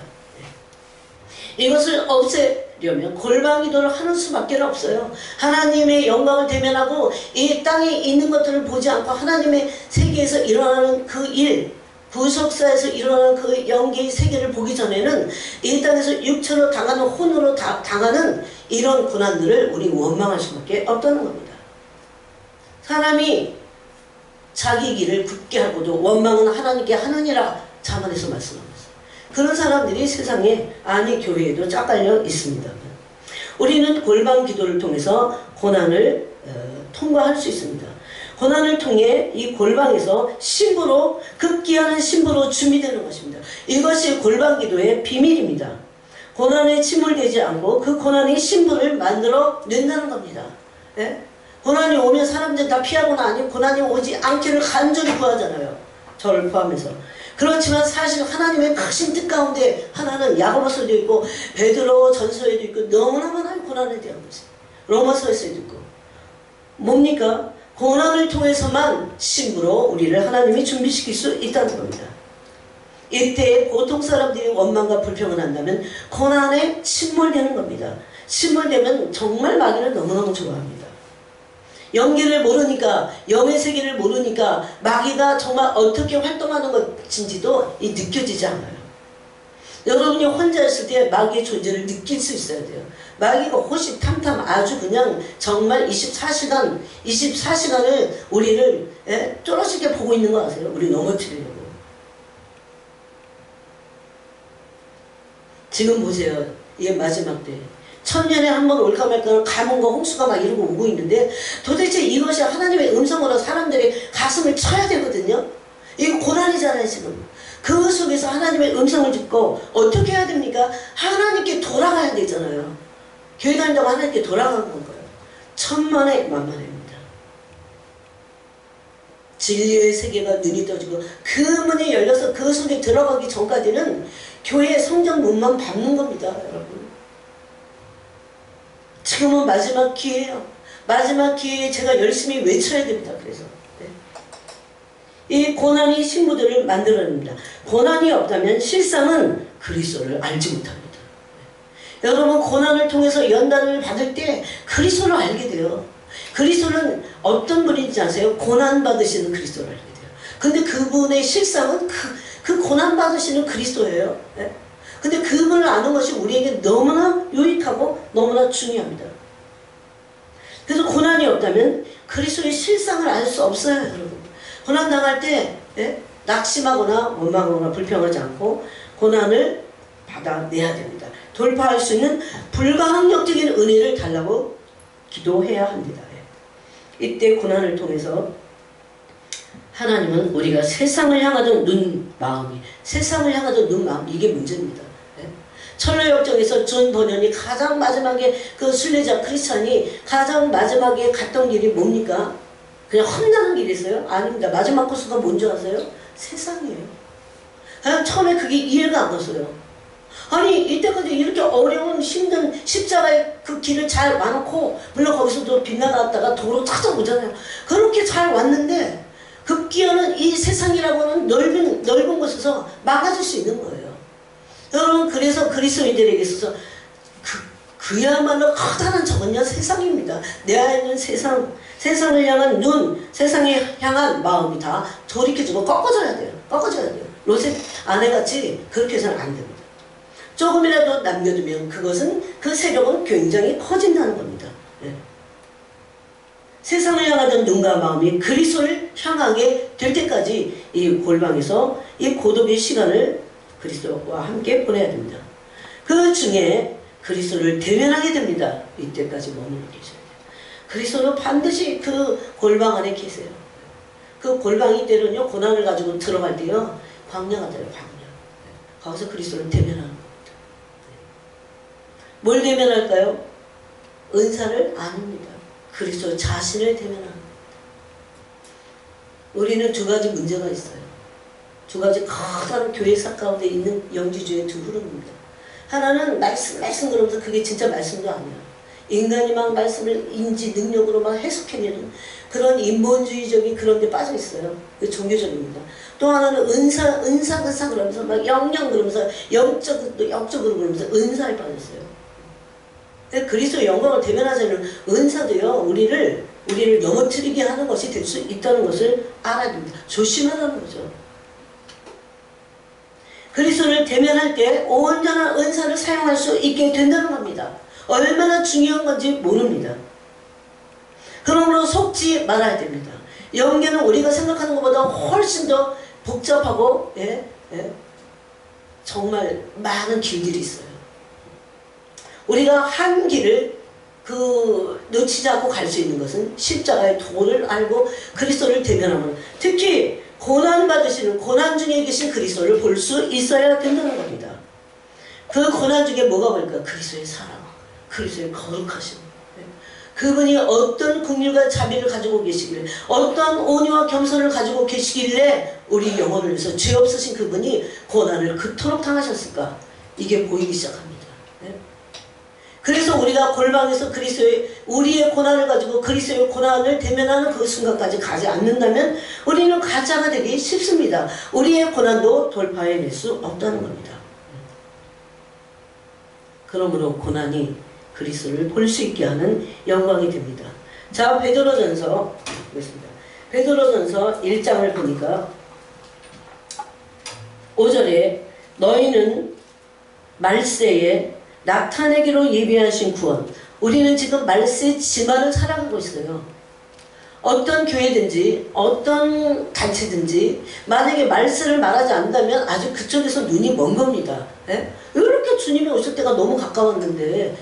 이것을 없애려면 골방 기도를 하는 수밖에 없어요. 하나님의 영광을 대면하고 이 땅에 있는 것들을 보지 않고 하나님의 세계에서 일어나는 그 일, 구속사에서 일어나는 그 영계의 세계를 보기 전에는 이 땅에서 육체로 당하는, 혼으로 당하는 이런 고난들을 우리 원망할 수밖에 없다는 겁니다. 사람이 자기 길을 굳게 하고도 원망은 하나님께 하느니라 자문에서 말씀합니다. 그런 사람들이 세상에, 아니 교회에도 쫙 깔려 있습니다. 우리는 골방 기도를 통해서 고난을 통과할 수 있습니다. 고난을 통해 이 골방에서 신부로, 극기하는 신부로 준비되는 것입니다. 이것이 골방 기도의 비밀입니다. 고난에 침몰되지 않고 그 고난이 신부를 만들어 낸다는 겁니다. 예? 고난이 오면 사람들 다 피하거나 아니면 고난이 오지 않기를 간절히 구하잖아요. 저를 포함해서. 그렇지만 사실 하나님의 크신 뜻 가운데 하나는 야고보서도 있고 베드로 전서에도 있고 너무나 많은 고난에 대한 것이 로마서에서도 있고 뭡니까? 고난을 통해서만 신부로 우리를 하나님이 준비시킬 수 있다는 겁니다. 이때 보통 사람들이 원망과 불평을 한다면 고난에 침몰되는 겁니다. 침몰되면 정말 마귀를 너무너무 좋아합니다. 영계를 모르니까, 영의 세계를 모르니까 마귀가 정말 어떻게 활동하는 것인지도 느껴지지 않아요. 여러분이 혼자 있을 때 마귀의 존재를 느낄 수 있어야 돼요. 마귀가 호시탐탐 아주 그냥 정말 24시간을 우리를 쫄아지게 보고 있는 거 아세요? 우리 넘어뜨리려고. 지금 보세요. 이게 마지막 때. 천년에 한 번 올까 말까 가뭄과 홍수가 막 이러고 오고 있는데 도대체 이것이 하나님의 음성으로 사람들의 가슴을 쳐야 되거든요. 이거 고난이잖아요 지금. 그 속에서 하나님의 음성을 듣고 어떻게 해야 됩니까? 하나님께 돌아가야 되잖아요. 교회 다닌다고 하나님께 돌아가는 건가요? 천만의 만만입니다. 진리의 세계가 눈이 떠지고 그 문이 열려서 그 속에 들어가기 전까지는 교회의 성전 문만 밟는 겁니다. 여러분. 지금은 마지막 기회예요. 마지막 기회에 제가 열심히 외쳐야 됩니다. 그래서 이 고난이 신부들을 만들어냅니다. 고난이 없다면 실상은 그리스도를 알지 못합니다. 여러분, 고난을 통해서 연단을 받을 때 그리스도를 알게 돼요. 그리스도는 어떤 분인지 아세요? 고난 받으시는 그리스도를 알게 돼요. 근데 그분의 실상은 그 고난 받으시는 그리스도예요. 근데 그분을 아는 것이 우리에게 너무나 유익하고 너무나 중요합니다. 그래서 고난이 없다면 그리스도의 실상을 알 수 없어요, 여러분. 고난 당할 때 낙심하거나 원망하거나 불평하지 않고 고난을 받아내야 됩니다. 돌파할 수 있는 불가항력적인 은혜를 달라고 기도해야 합니다. 이때 고난을 통해서 하나님은 우리가 세상을 향하던 세상을 향하던 눈 마음, 이게 문제입니다. 철로역정에서 존 버년이 가장 마지막에 그 순례자 크리스찬이 가장 마지막에 갔던 길이 뭡니까? 그냥 험난한 길이었어요? 아닙니다. 마지막 코스가 뭔지 아세요? 세상이에요. 그냥 처음에 그게 이해가 안 갔어요. 아니 이때까지 이렇게 어려운 힘든 십자가의 그 길을 잘 와놓고 물론 거기서도 빗나갔다가 도로 찾아오잖아요. 그렇게 잘 왔는데 급기야는 이 세상이라고 하는 넓은 곳에서 막아줄 수 있는 거예요. 여러분, 그래서 그리스도인들에게 있어서 그야말로 커다란 저건요 세상입니다. 내 안에 있는 세상을 향한 눈, 세상에 향한 마음이 다 돌이켜지고 꺾어져야 돼요. 롯의 아내같이 그렇게 해서는 안 됩니다. 조금이라도 남겨두면 그것은 그 세력은 굉장히 커진다는 겁니다. 세상을 향하던 눈과 마음이 그리스도를 향하게 될 때까지 이 골방에서 이 고독의 시간을 그리스도와 함께 보내야 됩니다. 그 중에 그리스도를 대면하게 됩니다. 이때까지 머물러 계셔야 돼요. 그리스도는 반드시 그 골방 안에 계세요. 그 골방이 때로는요, 고난을 가지고 들어갈 때요, 광야가 돼요, 광야. 거기서 그리스도를 대면하는 겁니다. 뭘 대면할까요? 은사를 아닙니다. 그리스도 자신을 대면하는 겁니다. 우리는 두 가지 문제가 있어요. 두 가지 커다란 교회사 가운데 있는 영지주의 두 흐름입니다. 하나는 말씀 그러면서 그게 진짜 말씀도 아니야. 인간이 막 말씀을 인지 능력으로 막 해석해내는 그런 인본주의적인 그런 데 빠져 있어요. 그 종교적입니다. 또 하나는 은사 그러면서 막 영영 그러면서 영적으로 그러면서 은사에 빠졌어요. 그리스도의 영광을 대면하자는 은사도요, 우리를 넘어뜨리게 하는 것이 될 수 있다는 것을 알아야 됩니다. 조심하라는 거죠. 그리스도를 대면할 때 온전한 은사를 사용할 수 있게 된다는 겁니다. 얼마나 중요한 건지 모릅니다. 그러므로 속지 말아야 됩니다. 영계는 우리가 생각하는 것보다 훨씬 더 복잡하고 정말 많은 길들이 있어요. 우리가 한 길을 놓치지 않고 갈 수 있는 것은 십자가의 도를 알고 그리스도를 대면하면, 특히 고난받으시는, 고난 중에 계신 그리스도를 볼 수 있어야 된다는 겁니다. 그 고난 중에 뭐가 보일까? 그리스도의 사랑, 그리스도의 거룩하심. 그분이 어떤 긍휼과 자비를 가지고 계시길래, 어떤 온유와 겸손을 가지고 계시길래 우리 영혼을 위해서 죄 없으신 그분이 고난을 그토록 당하셨을까? 이게 보이기 시작합니다. 그래서 우리가 골방에서 우리의 고난을 가지고 그리스도의 고난을 대면하는 그 순간까지 가지 않는다면 우리는 가짜가 되기 쉽습니다. 우리의 고난도 돌파해낼 수 없다는 겁니다. 그러므로 고난이 그리스도를 볼 수 있게 하는 영광이 됩니다. 자, 베드로전서 보겠습니다. 베드로전서 1장을 보니까 5절에 너희는 말세에 나타내기로 예비하신 구원. 우리는 지금 말세 지만을 살아가고 있어요. 어떤 교회든지 어떤 단체든지 만약에 말세를 말하지 않는다면 아주 그쪽에서 눈이 먼 겁니다. 이렇게 주님이 오실 때가 너무 가까웠는데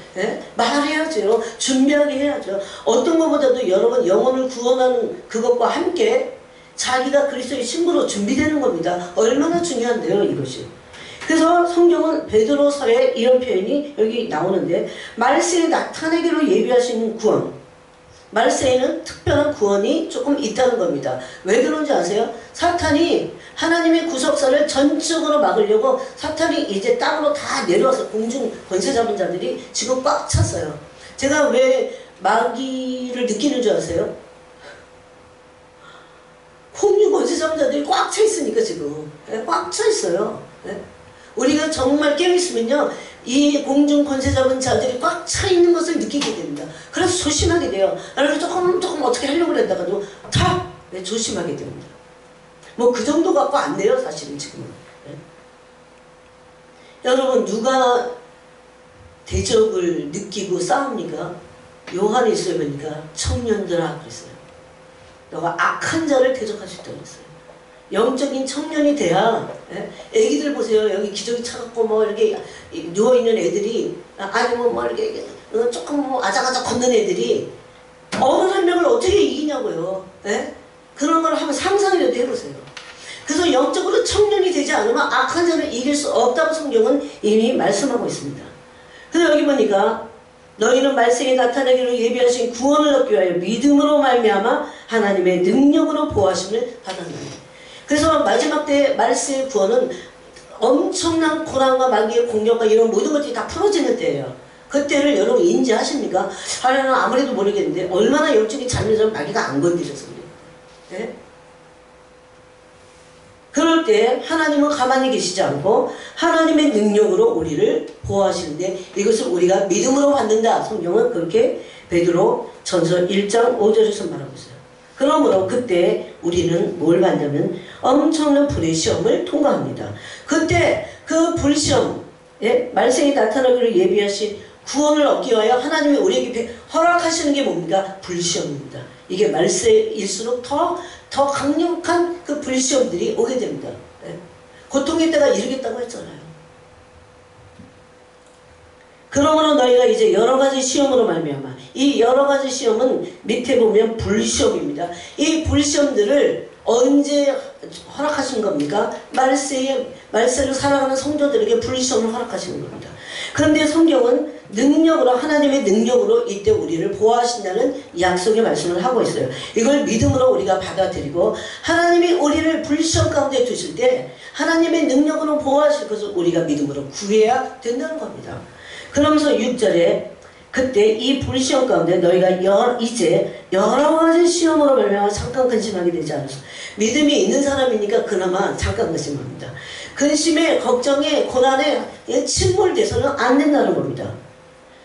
말해야죠. 준비하게 해야죠. 어떤 것보다도 여러분 영혼을 구원하는 그것과 함께 자기가 그리스도의 신부로 준비되는 겁니다. 얼마나 중요한데요, 이것이. 그래서 성경은 베드로서에 이런 표현이 여기 나오는데, 말세에 나타내기로 예비하신 구원. 말세에는 특별한 구원이 조금 있다는 겁니다. 왜 그런지 아세요? 사탄이 하나님의 구속사를 전적으로 막으려고 사탄이 이제 땅으로 다 내려와서 공중 권세 잡은 자들이 지금 꽉 찼어요. 제가 왜 마귀를 느끼는 줄 아세요? 공중 권세 잡은 자들이 꽉 차 있으니까 지금. 꽉 차 있어요. 우리가 정말 깨어있으면요, 이 공중 권세 잡은 자들이 꽉 차 있는 것을 느끼게 됩니다. 그래서 조심하게 돼요. 그래서 조금 어떻게 하려고 그랬다가도 다 조심하게 됩니다. 뭐 그 정도 갖고 안 돼요, 사실은 지금은. 여러분, 누가 대적을 느끼고 싸웁니까? 요한일서에 보니까 청년들아 그랬어요. 너가 악한 자를 대적할 수 있다고 그랬어요. 영적인 청년이 돼야, 애기들 보세요. 여기 기저귀 차갑고 뭐 이렇게 누워있는 애들이, 아니면 뭐 이렇게 조금 뭐 아작아작 걷는 애들이 어느 한 명을 어떻게 이기냐고요. 그런 걸 한번 상상이라도 해보세요. 그래서 영적으로 청년이 되지 않으면 악한 자를 이길 수 없다고 성경은 이미 말씀하고 있습니다. 그래서 여기 보니까 너희는 말세에 나타나기로 예비하신 구원을 얻기 위하여 믿음으로 말미암아 하나님의 능력으로 보호하심을 받았느니라. 그래서 마지막 때 말세의 구원은 엄청난 고난과 마귀의 공격과 이런 모든 것들이 다 풀어지는 때예요. 그때를 여러분 인지하십니까? 하나는 아무래도 모르겠는데 얼마나 영적인 잘못하면 마귀가 안 건드려서 그래요. 그럴 때 하나님은 가만히 계시지 않고 하나님의 능력으로 우리를 보호하시는데, 이것을 우리가 믿음으로 받는다. 성경은 그렇게 베드로 전서 1장 5절에서 말하고 있어요. 그러므로 그때 우리는 뭘 받냐면 엄청난 불의 시험을 통과합니다. 그때 그 불시험, 말세에 나타나기로 예비하신 구원을 얻기 위하여 하나님이 우리에게 허락하시는 게 뭡니까? 불시험입니다. 이게 말세일수록 더 강력한 그 불시험들이 오게 됩니다. 예? 고통의 때가 이르겠다고 했잖아요. 그러므로 너희가 이제 여러 가지 시험으로 말미암아, 이 여러 가지 시험은 밑에 보면 불시험입니다. 이 불시험들을 언제 허락하신 겁니까? 말세를 살아가는 성도들에게 불시험을 허락하시는 겁니다. 그런데 성경은 능력으로, 하나님의 능력으로 이때 우리를 보호하신다는 약속의 말씀을 하고 있어요. 이걸 믿음으로 우리가 받아들이고, 하나님이 우리를 불시험 가운데 두실 때 하나님의 능력으로 보호하실 것을 우리가 믿음으로 구해야 된다는 겁니다. 그러면서 6절에 그때 이 불시험 가운데 너희가 이제 여러 가지 시험으로 말미암아 잠깐 근심하게 되지 않았어. 믿음이 있는 사람이니까 그나마 잠깐 근심합니다. 근심에, 걱정에, 고난에 침몰돼서는 안 된다는 겁니다.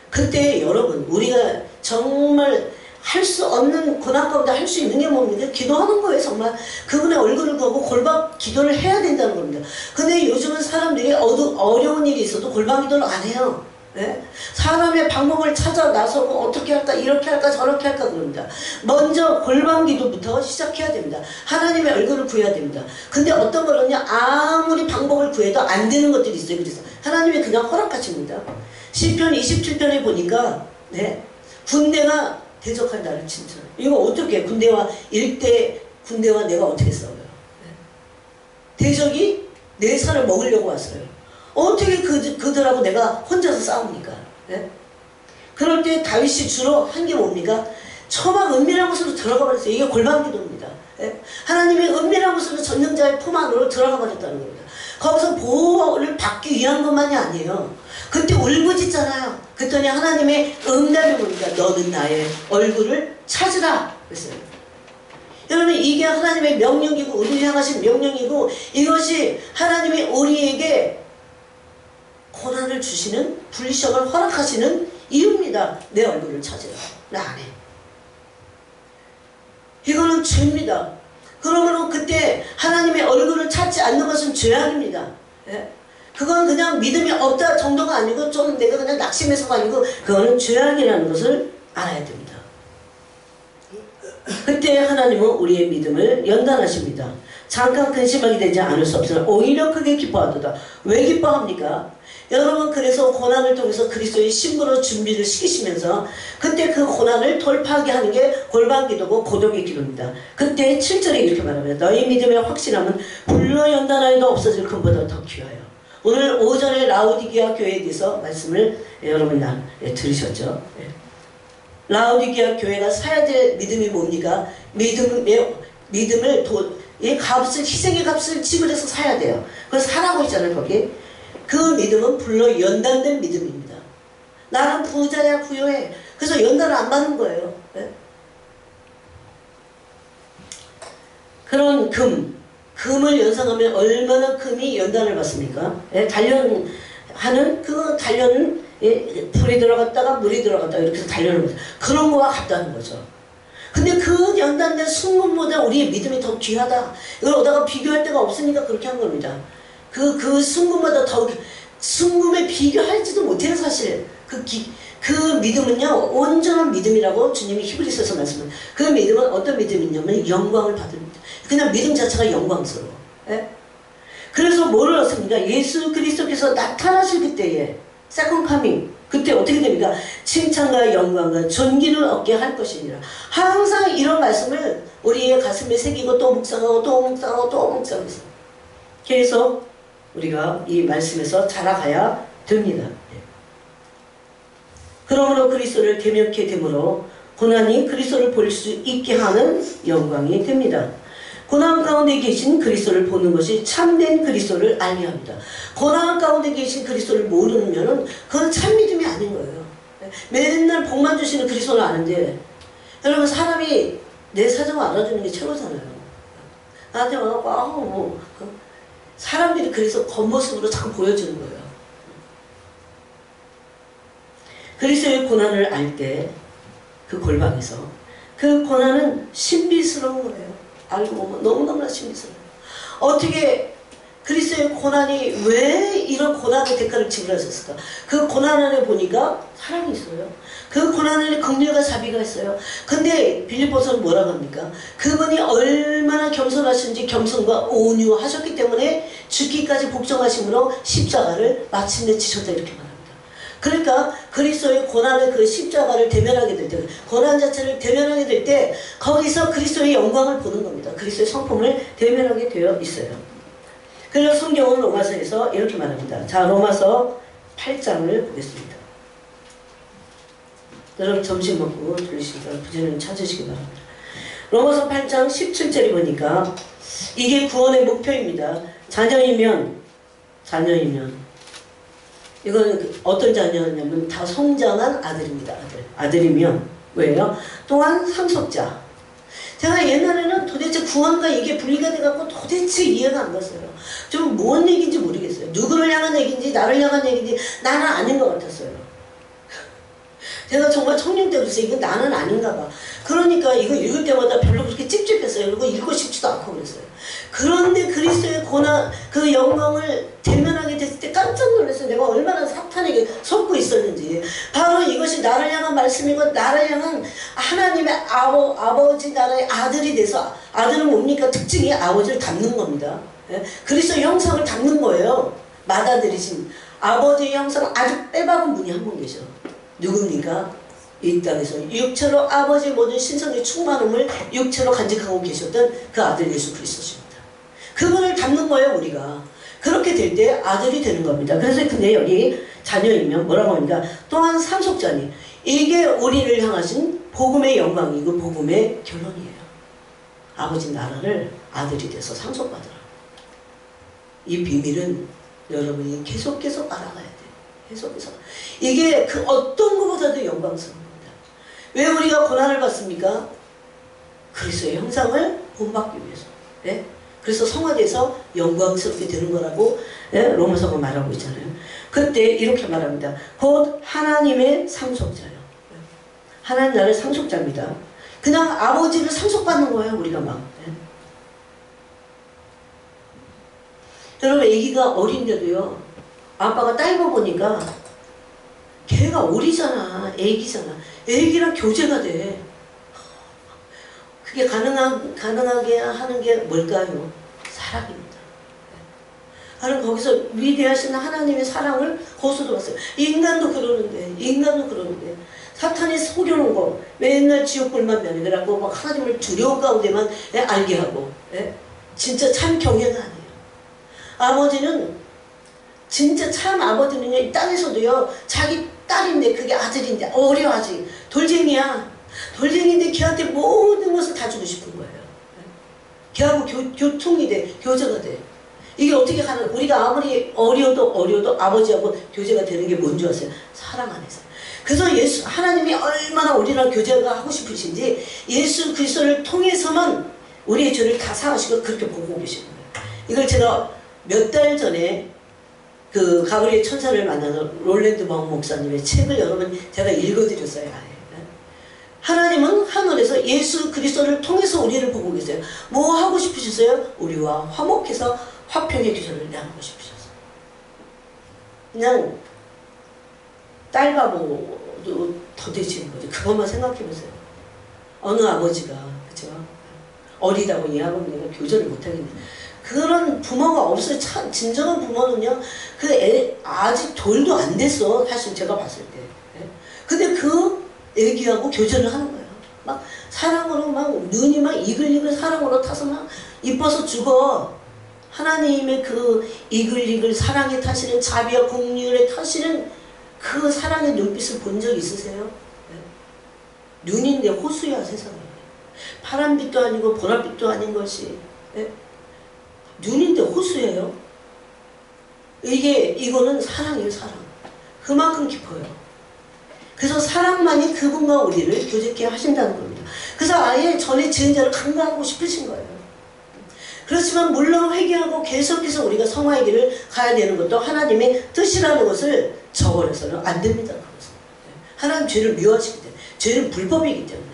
그때 여러분, 우리가 정말 할 수 없는 고난 가운데 할 수 있는 게 뭡니까? 기도하는 거예요. 정말 그분의 얼굴을 보고 골방 기도를 해야 된다는 겁니다. 근데 요즘은 사람들이 어려운 일이 있어도 골방 기도를 안 해요. 네? 사람의 방법을 찾아 나서고 어떻게 할까, 이렇게 할까, 저렇게 할까 그럽니다. 먼저 골방 기도부터 시작해야 됩니다. 하나님의 얼굴을 구해야 됩니다. 근데 어떤 거는요, 아무리 방법을 구해도 안 되는 것들이 있어요. 그래서 하나님이 그냥 허락하십니다. 시편 27편에 보니까 군대가 대적할 나를 친척. 이거 어떻게 군대와 내가 어떻게 싸워요? 대적이 내 살을 먹으려고 왔어요. 어떻게 그들하고 내가 혼자서 싸웁니까? 네? 그럴 때 다윗이 주로 한 게 뭡니까? 처막 은밀한 곳으로 들어가 버렸어요. 이게 골방 기도입니다. 네? 하나님의 은밀한 곳으로 전능자의 품 안으로 들어가 버렸다는 겁니다. 거기서 보호를 받기 위한 것만이 아니에요. 그때 울부짖잖아요. 그랬더니 하나님의 응답이 뭡니까? 너는 나의 얼굴을 찾으라 그랬어요. 여러분, 이게 하나님의 명령이고 우리를 향하신 명령이고, 이것이 하나님이 우리에게 고난을 주시는, 불시험을 허락하시는 이유입니다. 내 얼굴을 찾으라. 나 안 해. 이거는 죄입니다. 그러므로 그때 하나님의 얼굴을 찾지 않는 것은 죄악입니다. 예? 그건 그냥 믿음이 없다 정도가 아니고, 좀 내가 그냥 낙심해서가 아니고, 그거는 죄악이라는 것을 알아야 됩니다. 그때 하나님은 우리의 믿음을 연단하십니다. 잠깐 근심하게 되지 않을 수 없으나 오히려 크게 기뻐하도다. 왜 기뻐합니까? 여러분, 그래서 고난을 통해서 그리스도의 신부로 준비를 시키시면서 그때 그 고난을 돌파하게 하는 게 골방기도고 고독의 기도입니다. 그때 7절에 이렇게 말합니다. 너희 믿음의 확신함은 불로 연단하여도 없어질 금보다 더 귀하여. 오늘 오전에 라오디게아 교회에 대해서 말씀을 여러분 들으셨죠? 라오디게아 교회가 사야 될 믿음이 뭡니까? 믿음을 희생의 값을 지불해서 사야 돼요. 그래서 사라고 있잖아요, 거기. 그 믿음은 불로 연단된 믿음입니다. 나는 부자야, 부유해. 그래서 연단을 안 받는 거예요. 네? 그런 금을 연상하면 얼마나 금이 연단을 받습니까? 네? 단련하는 그 단련은 불이 들어갔다가 물이 들어갔다가 이렇게 해서 단련을 받아요. 그런 거와 같다는 거죠. 근데 그 연단된 순금보다 우리의 믿음이 더 귀하다. 이걸 오다가 비교할 데가 없으니까 그렇게 한 겁니다. 그 순금보다 더, 순금에 비교하지도 못해요, 사실. 그 믿음은요, 온전한 믿음이라고 주님이 히브리서에서 말씀합니다. 그 믿음은 어떤 믿음이냐면 영광을 받습니다. 그냥 믿음 자체가 영광스러워. 예? 그래서 뭐를 얻습니까? 예수 그리스도께서 나타나실 그때에, 세컨 카밍, 그때 어떻게 됩니까? 칭찬과 영광과 존귀를 얻게 할 것이니라. 항상 이런 말씀을 우리의 가슴에 새기고 또 묵상하고 또 묵상하고 또 묵상해서 계속 우리가 이 말씀에서 자라가야 됩니다. 그러므로 그리스도를 대면케 됨으로 고난이 그리스도를 볼 수 있게 하는 영광이 됩니다. 고난 가운데 계신 그리스도를 보는 것이 참된 그리스도를 알게 합니다. 고난 가운데 계신 그리스도를 모르면 그건 참 믿음이 아닌 거예요. 맨날 복만 주시는 그리스도를 아는데, 여러분, 사람이 내 사정을 알아주는 게 최고잖아요. 나한테 와서 사람들이 그래서 겉모습으로 자꾸 보여주는 거예요. 그리스도의 고난을 알 때 그 골방에서 그 고난은 신비스러운 거예요. 알고 보면 너무너무나 신비스러워요. 어떻게 그리스도의 고난이 왜 이런 고난의 대가를 지불하셨을까? 그 고난 안에 보니까 사랑이 있어요. 그 고난 안에 긍휼과 자비가 있어요. 근데 빌립보서는 뭐라고 합니까? 그분이 얼마나 겸손하신지 겸손과 온유하셨기 때문에 죽기까지 복종하심으로 십자가를 마침내 지셨다 이렇게 말합니다. 그러니까 그리스도의 고난의 그 십자가를 대면하게 될 때, 고난 자체를 대면하게 될 때 거기서 그리스도의 영광을 보는 겁니다. 그리스도의 성품을 대면하게 되어 있어요. 그래서 성경은 로마서에서 이렇게 말합니다. 자, 로마서 8장을 보겠습니다. 여러분 점심 먹고 들으시니까 부지런히 찾으시기 바랍니다. 로마서 8장 17절에 보니까 이게 구원의 목표입니다. 자녀이면 이거는 어떤 자녀냐면 다 성장한 아들입니다. 아들이면 왜요? 또한 상속자. 제가 옛날에는 도대체 구원과 이게 분리가 돼갖고 도대체 이해가 안 갔어요. 좀 뭔 얘기인지 모르겠어요. 누구를 향한 얘기인지 나를 향한 얘기인지 나는 아닌 것 같았어요. 제가 정말 청년 때 그랬어요. 이건 나는 아닌가 봐. 그러니까 이거 읽을 때마다 별로 그렇게 찝찝했어요. 그리고 읽고 싶지도 않고 그랬어요. 그런데 그리스도의 고난, 그 영광을 대면하게 됐을 때 깜짝 놀랐어요. 내가 얼마나 사탄에게 속고 있었는지. 바로 이것이 나를 향한 말씀이고 나를 향한 하나님의 아버지 나라의 아들이 돼서, 아들은 뭡니까? 특징이 아버지를 닮는 겁니다. 예? 그리스도의 형상을 닮는 거예요. 맏아들이신 아버지의 형상을 아주 빼박은 분이 한 분 계셔. 누굽니까? 이 땅에서 육체로 아버지의 모든 신성의 충만함을 육체로 간직하고 계셨던 그 아들 예수 그리스도십니다. 그분을 닮는 거예요, 우리가. 그렇게 될 때 아들이 되는 겁니다. 그래서 근데 여기 자녀이면 뭐라고 합니까? 또한 상속자니. 이게 우리를 향하신 복음의 영광이고 복음의 결론이에요. 아버지 나라를 아들이 돼서 상속받으라. 이 비밀은 여러분이 계속 알아가야 돼요. 계속해서. 이게 그 어떤 것보다도 영광스러운 겁니다. 왜 우리가 고난을 받습니까? 그리스도의 형상을 본받기 위해서. 네? 그래서 성화돼서 영광스럽게 되는 거라고 로마서가 말하고 있잖아요. 그때 이렇게 말합니다. 곧 하나님의 상속자요. 하나님 나라의 상속자입니다. 그냥 아버지를 상속받는 거예요, 우리가 막. 네? 여러분, 아기가 어린데도요, 아빠가 딸고 보니까 걔가 어리잖아. 애기잖아. 애기랑 교제가 돼. 그게 가능하게 하는 게 뭘까요? 사랑입니다. 나는 거기서 위대하신 하나님의 사랑을 거기서도 봤어요. 인간도 그러는데 사탄이 속여놓은 거 맨날 지옥불만 면해라고 막 하나님을 두려운 가운데만 알게 하고 진짜 참 경외가 아니에요. 아버지는 진짜 참 아버지는요, 이 땅에서도요, 자기 딸인데 그게 아들인데 어려 아직 돌쟁이야. 돌쟁이인데 걔한테 모든 것을 다 주고 싶은 거예요. 걔하고 교통이 돼, 교제가 돼. 이게 어떻게 가능? 우리가 아무리 어려도 아버지하고 교제가 되는 게 뭔지 아세요? 사랑 안에서. 그래서 하나님이 얼마나 우리랑 교제가 하고 싶으신지 예수 그리스도를 통해서만 우리의 죄를 다 사하시고 그렇게 보고 계시는 거예요. 이걸 제가 몇 달 전에 그 가브리엘 천사를 만나는 롤랜드 마운 목사님의 책을 여러분 제가 읽어드렸어요. 하나님은 하늘에서 예수 그리스도를 통해서 우리를 보고 계세요. 뭐 하고 싶으셨어요? 우리와 화목해서 화평의 기준을 나누고 싶으셨어요. 그냥 딸바보도 더 되시는 거죠. 그것만 생각해보세요. 어느 아버지가 그죠? 어리다고 얘하고 내가 교제를 못하겠네. 그런 부모가 없어요. 참 진정한 부모는요, 그 애 아직 돌도 안 됐어. 사실 제가 봤을 때. 근데 그 애기하고 교제를 하는 거예요. 막 사랑으로 막 눈이 막 이글이글 사랑으로 타서 막 이뻐서 죽어. 하나님의 그 이글이글 사랑에 타시는 자비와 긍휼에 타시는 그 사랑의 눈빛을 본 적 있으세요? 눈인데 호수야 세상에. 파란빛도 아니고 보랏빛도 아닌 것이 눈인데 호수예요. 이거는 사랑이에요, 사랑. 그만큼 깊어요. 그래서 사랑만이 그분과 우리를 교제케 하신다는 겁니다. 그래서 아예 전에 지은 자를 간과하고 싶으신 거예요. 그렇지만 물론 회개하고 계속해서 우리가 성화의 길을 가야 되는 것도 하나님의 뜻이라는 것을 저버려서는 안 됩니다. 그것은. 하나님 죄를 미워하시기 때문에. 죄는 불법이기 때문에.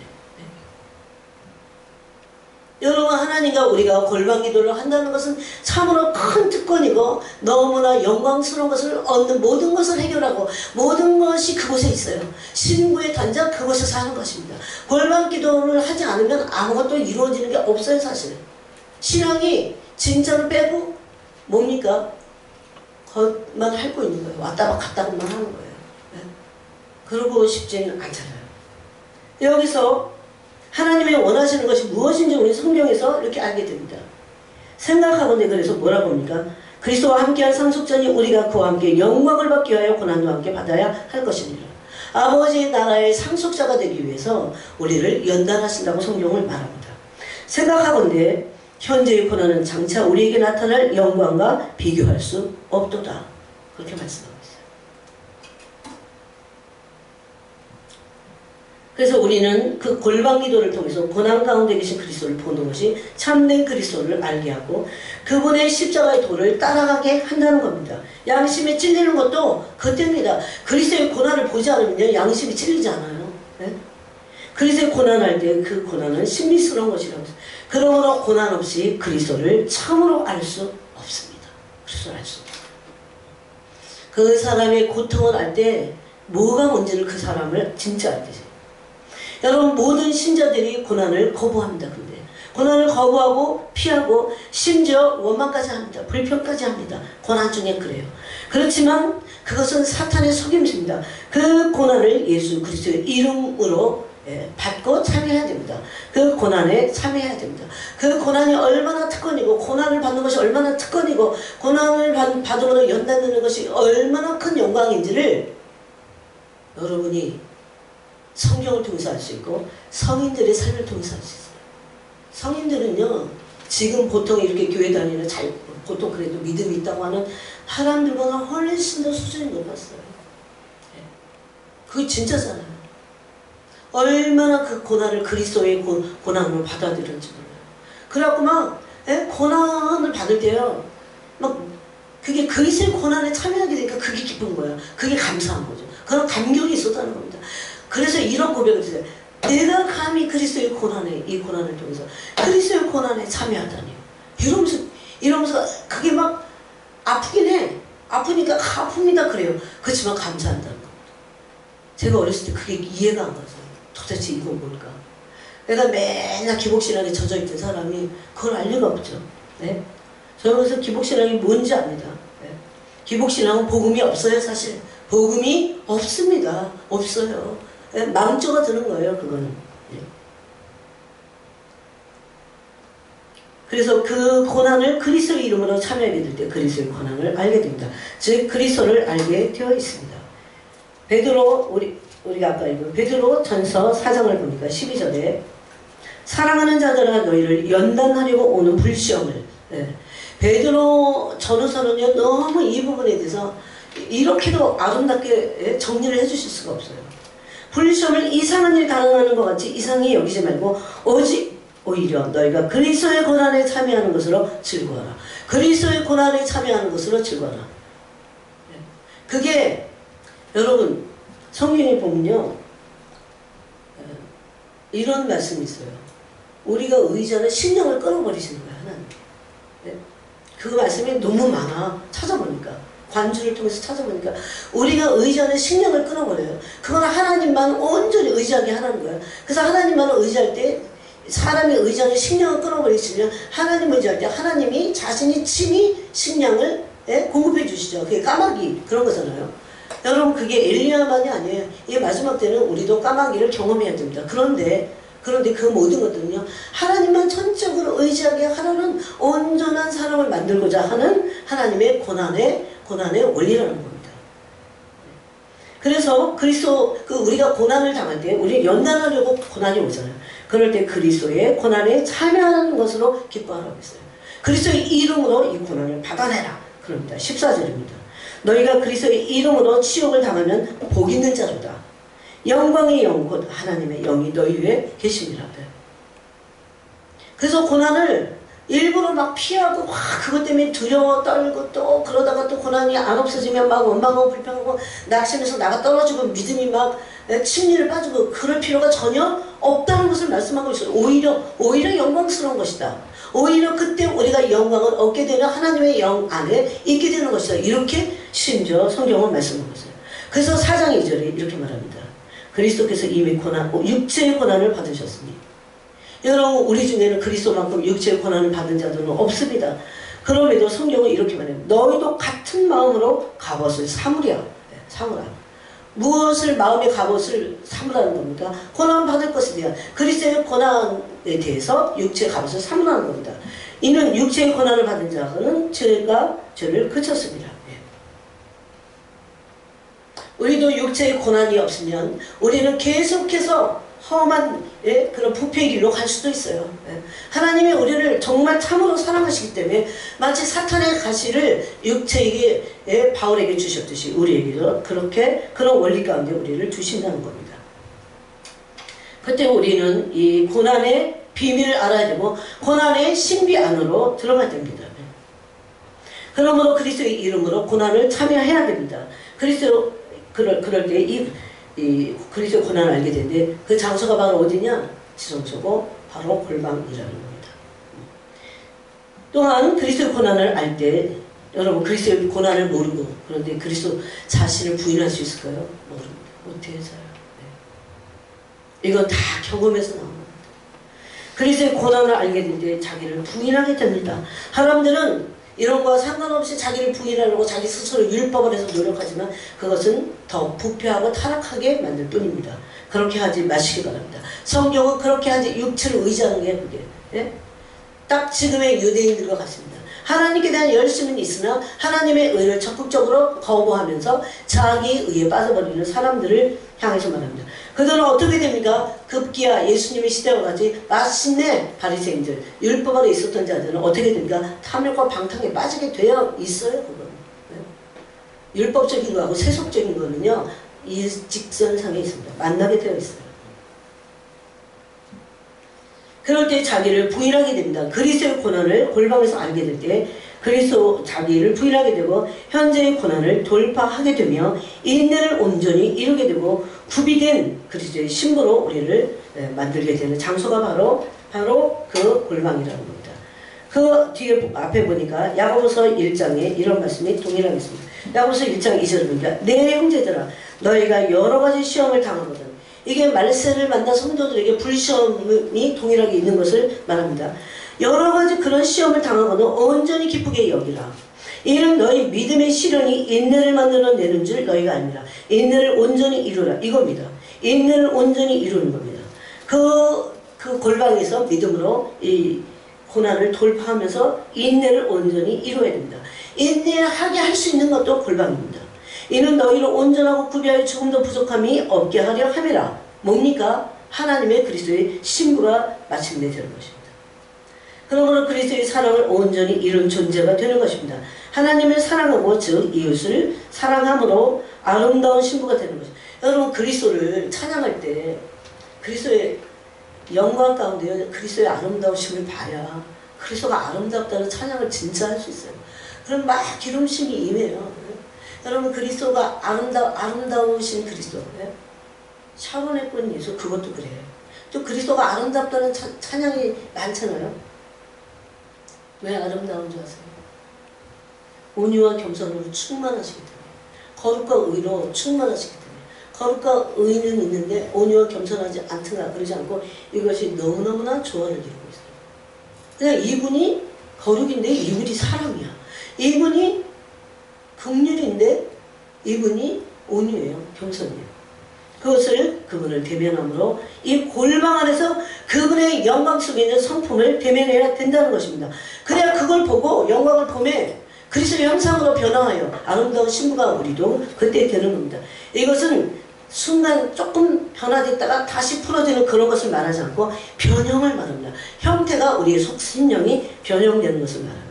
여러분, 하나님과 우리가 골방 기도를 한다는 것은 참으로 큰 특권이고 너무나 영광스러운 것을 얻는 모든 것을 해결하고 모든 것이 그곳에 있어요. 신부의 단장 그곳에서 하는 것입니다. 골방 기도를 하지 않으면 아무것도 이루어지는 게 없어요. 사실은 신앙이 진짜로 빼고 뭡니까? 겉만 핥고 있는 거예요. 왔다 갔다만 하는 거예요. 네? 그러고 싶지는 않잖아요. 여기서 하나님이 원하시는 것이 무엇인지 우리 성경에서 이렇게 알게 됩니다. 생각하건대 그래서 뭐라고 합니까? 그리스도와 함께한 상속전이 우리가 그와 함께 영광을 받기 위하여 고난도 함께 받아야 할 것이니라. 아버지의 나라의 상속자가 되기 위해서 우리를 연단하신다고 성경을 말합니다. 생각하건대 현재의 고난은 장차 우리에게 나타날 영광과 비교할 수 없도다. 그렇게 말씀합니다. 그래서 우리는 그 골방 기도를 통해서 고난 가운데 계신 그리스도를 보는 것이 참된 그리스도를 알게 하고 그분의 십자가의 도를 따라가게 한다는 겁니다. 양심에 찔리는 것도 그때입니다. 그리스도의 고난을 보지 않으면 양심이 찔리지 않아요. 네? 그리스도의 고난할 때 그 고난은 신비스러운 것이라고 해서 그러므로 고난 없이 그리스도를 참으로 알 수 없습니다. 그리스도를 알 수 없습니다. 그 사람의 고통을 알 때 뭐가 뭔지를 그 사람을 진짜 알게 돼요. 여러분 모든 신자들이 고난을 거부합니다. 근데 고난을 거부하고 피하고 심지어 원망까지 합니다. 불평까지 합니다. 고난 중에 그래요. 그렇지만 그것은 사탄의 속임수입니다. 그 고난을 예수 그리스도의 이름으로 받고 참여해야 됩니다. 그 고난에 참여해야 됩니다. 그 고난이 얼마나 특권이고 고난을 받는 것이 얼마나 특권이고 고난을 받음으로 연단되는 것이 얼마나 큰 영광인지를 여러분이 성경을 통해서 알 수 있고 성인들의 삶을 통해서 알 수 있어요. 성인들은요 지금 보통 이렇게 교회 다니는 보통 그래도 믿음이 있다고 하는 사람들보다 훨씬 더 수준이 높았어요. 그게 진짜잖아요. 얼마나 그 고난을 그리스도의 고난으로 받아들였는지 몰라요. 그래갖고 막 고난을 받을 때요 막 그게 그리스도의 고난에 참여하게 되니까 그게 기쁜 거야. 그게 감사한 거죠. 그런 감격이 있었다는 겁니다. 그래서 이런 고백을 했어요. 내가 감히 그리스도의 고난에 이 고난을 통해서 그리스도의 고난에 참여하다니 이러면서 그게 막 아프긴 해. 아프니까 아픕니다 그래요. 그렇지만 감사한다는 겁니다. 제가 어렸을 때 그게 이해가 안 가서 도대체 이건 뭘까? 내가 맨날 기복신앙에 젖어있던 사람이 그걸 알 리가 없죠. 네? 저는 그래서 기복신앙이 뭔지 압니다. 네? 기복신앙은 복음이 없어요. 사실 복음이 없습니다. 없어요. 네? 망조가 드는 거예요. 그거는. 네? 그래서 그 고난을 그리스도의 이름으로 참여하게 될 때 그리스도의 고난을 알게 됩니다. 즉 그리스도를 알게 되어 있습니다. 베드로 우리가 아까 읽은 베드로 전서 4장을 보니까 12절에 사랑하는 자들아 너희를 연단하려고 오는 불시험을 베드로 전후서는요 너무 이 부분에 대해서 이렇게도 아름답게 정리를 해주실 수가 없어요. 불시험을 이상한 일 당하는 것 같이 이상히 여기지 말고 오히려 너희가 그리스도의 고난에 참여하는 것으로 즐거워라. 그리스도의 고난에 참여하는 것으로 즐거워라. 그게 여러분 성경에 보면요 이런 말씀이 있어요. 우리가 의지하는 심령을 끊어버리시는 거예요. 하나님. 네? 그 말씀이 너무 많아. 찾아보니까 관주를 통해서 찾아보니까 우리가 의지하는 심령을 끊어버려요. 그건 하나님만 온전히 의지하게 하라는 거예요. 그래서 하나님만 의지할 때 사람이 의지하는 심령을 끊어버리시면 하나님 의지할 때 하나님이 자신이 친히 식량을 공급해 주시죠. 그게 까마귀 그런 거잖아요. 여러분 그게 엘리야만이 아니에요. 이 마지막 때는 우리도 까마귀를 경험해야 됩니다. 그런데 그 모든 것들은요 하나님만 전적으로 의지하게 하라는 온전한 사람을 만들고자 하는 하나님의 고난의 원리라는 겁니다. 그래서 그리스도 우리가 고난을 당할 때 우리 연단하려고 고난이 오잖아요. 그럴 때 그리스도의 고난에 참여하는 것으로 기뻐하라고 했어요. 그리스도의 이름으로 이 고난을 받아내라. 그럽니다. 14절입니다. 너희가 그리스도의 이름으로 치욕을 당하면 복 있는 자로다. 영광의 영 곧 하나님의 영이 너희 위에 계심이라. 그래서 고난을 일부러 막 피하고 그것 때문에 두려워 떨고 또 그러다가 또 고난이 안 없어지면 막 원망하고 불평하고 낙심해서 나가 떨어지고 믿음이 막 침리를 빠지고 그럴 필요가 전혀 없다는 것을 말씀하고 있어요. 오히려 영광스러운 것이다. 오히려 그때 우리가 영광을 얻게 되는 하나님의 영 안에 있게 되는 것이다. 이렇게 심지어 성경은 말씀하고 있어요. 그래서 4장 2절에 이렇게 말합니다. 그리스도께서 이미 육체의 고난을 받으셨으니. 여러분, 우리 중에는 그리스도만큼 육체의 고난을 받은 자들은 없습니다. 그럼에도 성경은 이렇게 말해요. 너희도 같은 마음으로 갑옷을 삼으랴. 삼으라. 무엇을 마음의 갑옷을 삼으라는 겁니까? 고난 받을 것에 대한 그리스도의 고난에 대해서 육체의 갑옷을 삼으라는 겁니다. 이는 육체의 고난을 받은 자는 죄를 그쳤습니다. 우리도 육체의 고난이 없으면 우리는 계속해서 험한 그런 부패의 길로 갈 수도 있어요. 하나님이 우리를 정말 참으로 사랑하시기 때문에 마치 사탄의 가시를 육체에게 바울에게 주셨듯이 우리에게도 그렇게 그런 원리 가운데 우리를 두신다는 겁니다. 그때 우리는 이 고난의 비밀을 알아야 되고 고난의 신비 안으로 들어가야 됩니다. 그러므로 그리스도의 이름으로 고난을 참여해야 됩니다. 그럴 때 이 그리스도의 고난을 알게 되는데 그 장소가 바로 어디냐? 지성소고 바로 골방이라는 겁니다. 또한 그리스도의 고난을 알 때 여러분 그리스도의 고난을 모르고 그런데 그리스도 자신을 부인할 수 있을까요? 모릅니다. 못해서요. 이건 다 경험에서 나온 겁니다. 그리스도의 고난을 알게 될 때 자기를 부인하게 됩니다. 사람들은 이런 거와 상관없이 자기를 부인하려고 자기 스스로 율법을 해서 노력하지만 그것은 더 부패하고 타락하게 만들 뿐입니다. 그렇게 하지 마시기 바랍니다. 성경은 그렇게 하지 육체를 의지하는 게 그게 딱 지금의 유대인들과 같습니다. 하나님께 대한 열심은 있으나 하나님의 의를 적극적으로 거부하면서 자기 의에 빠져버리는 사람들을 향해서 말합니다. 그들은 어떻게 됩니까? 급기야 예수님의 시대와 같이 마침내 바리새인들, 율법 안에 있었던 자들은 어떻게 됩니까? 탐욕과 방탕에 빠지게 되어 있어요. 그건. 율법적인 거하고 세속적인 거는요. 이 직선상에 있습니다. 만나게 되어 있어요. 그럴 때 자기를 부인하게 됩니다. 그리스도의 고난을 골방에서 알게 될 때 그리스도 자기를 부인하게 되고 현재의 고난을 돌파하게 되며 인내를 온전히 이루게 되고 구비된 그리스도의 신부로 우리를 만들게 되는 장소가 바로 그 골방이라는 겁니다. 그 뒤에 앞에 보니까 야고보서 1장에 이런 말씀이 동일하게 있습니다. 야고보서 1장 2절을 보니까 내 형제들아 너희가 여러 가지 시험을 당하거든. 이게 말세를 만난 성도들에게 불시험이 동일하게 있는 것을 말합니다. 여러 가지 그런 시험을 당하거든 온전히 기쁘게 여기라. 이는 너희 믿음의 시련이 인내를 만들어내는 줄 너희가 아니라 인내를 온전히 이루라. 이겁니다. 인내를 온전히 이루는 겁니다. 그 골방에서 믿음으로 이 고난을 돌파하면서 인내를 온전히 이루어야 됩니다. 인내하게 할 수 있는 것도 골방입니다. 이는 너희를 온전하고 구비하여 조금도 부족함이 없게 하려 함이라. 뭡니까? 하나님의 그리스도의 신부가 마침내 되는 것입니다. 그러므로 그리스도의 사랑을 온전히 이룬 존재가 되는 것입니다. 하나님을 사랑하고 즉 이웃을 사랑함으로 아름다운 신부가 되는 것입니다. 여러분 그리스도를 찬양할 때 그리스도의 영광 가운데 그리스도의 아름다우심을 봐야 그리스도가 아름답다는 찬양을 진짜 할 수 있어요. 그럼 막 기름심이 임해요. 여러분 그리스도가 아름다우신 그리스도 샤론의 꾼 예수 그것도 그래요. 또 그리스도가 아름답다는 찬양이 많잖아요. 왜 아름다운 줄 아세요? 온유와 겸손으로 충만하시기 때문에 거룩과 의로 충만하시기 때문에 거룩과 의는 있는데 온유와 겸손하지 않든가 그러지 않고 이것이 너무너무나 조화를 이루고 있어요. 그냥 이분이 거룩인데 이분이 사랑이야. 이분이 긍휼인데 이분이 온유예요. 겸손이에요. 그것을 그분을 대면함으로 이 골방 안에서 그분의 영광 속에 있는 성품을 대면해야 된다는 것입니다. 그래야 그걸 보고 영광을 보매 그리스도의 형상으로 변화하여 아름다운 신부가 우리도 그때 되는 겁니다. 이것은 순간 조금 변화됐다가 다시 풀어지는 그런 것을 말하지 않고 변형을 말합니다. 형태가 우리의 속신령이 변형되는 것을 말합니다.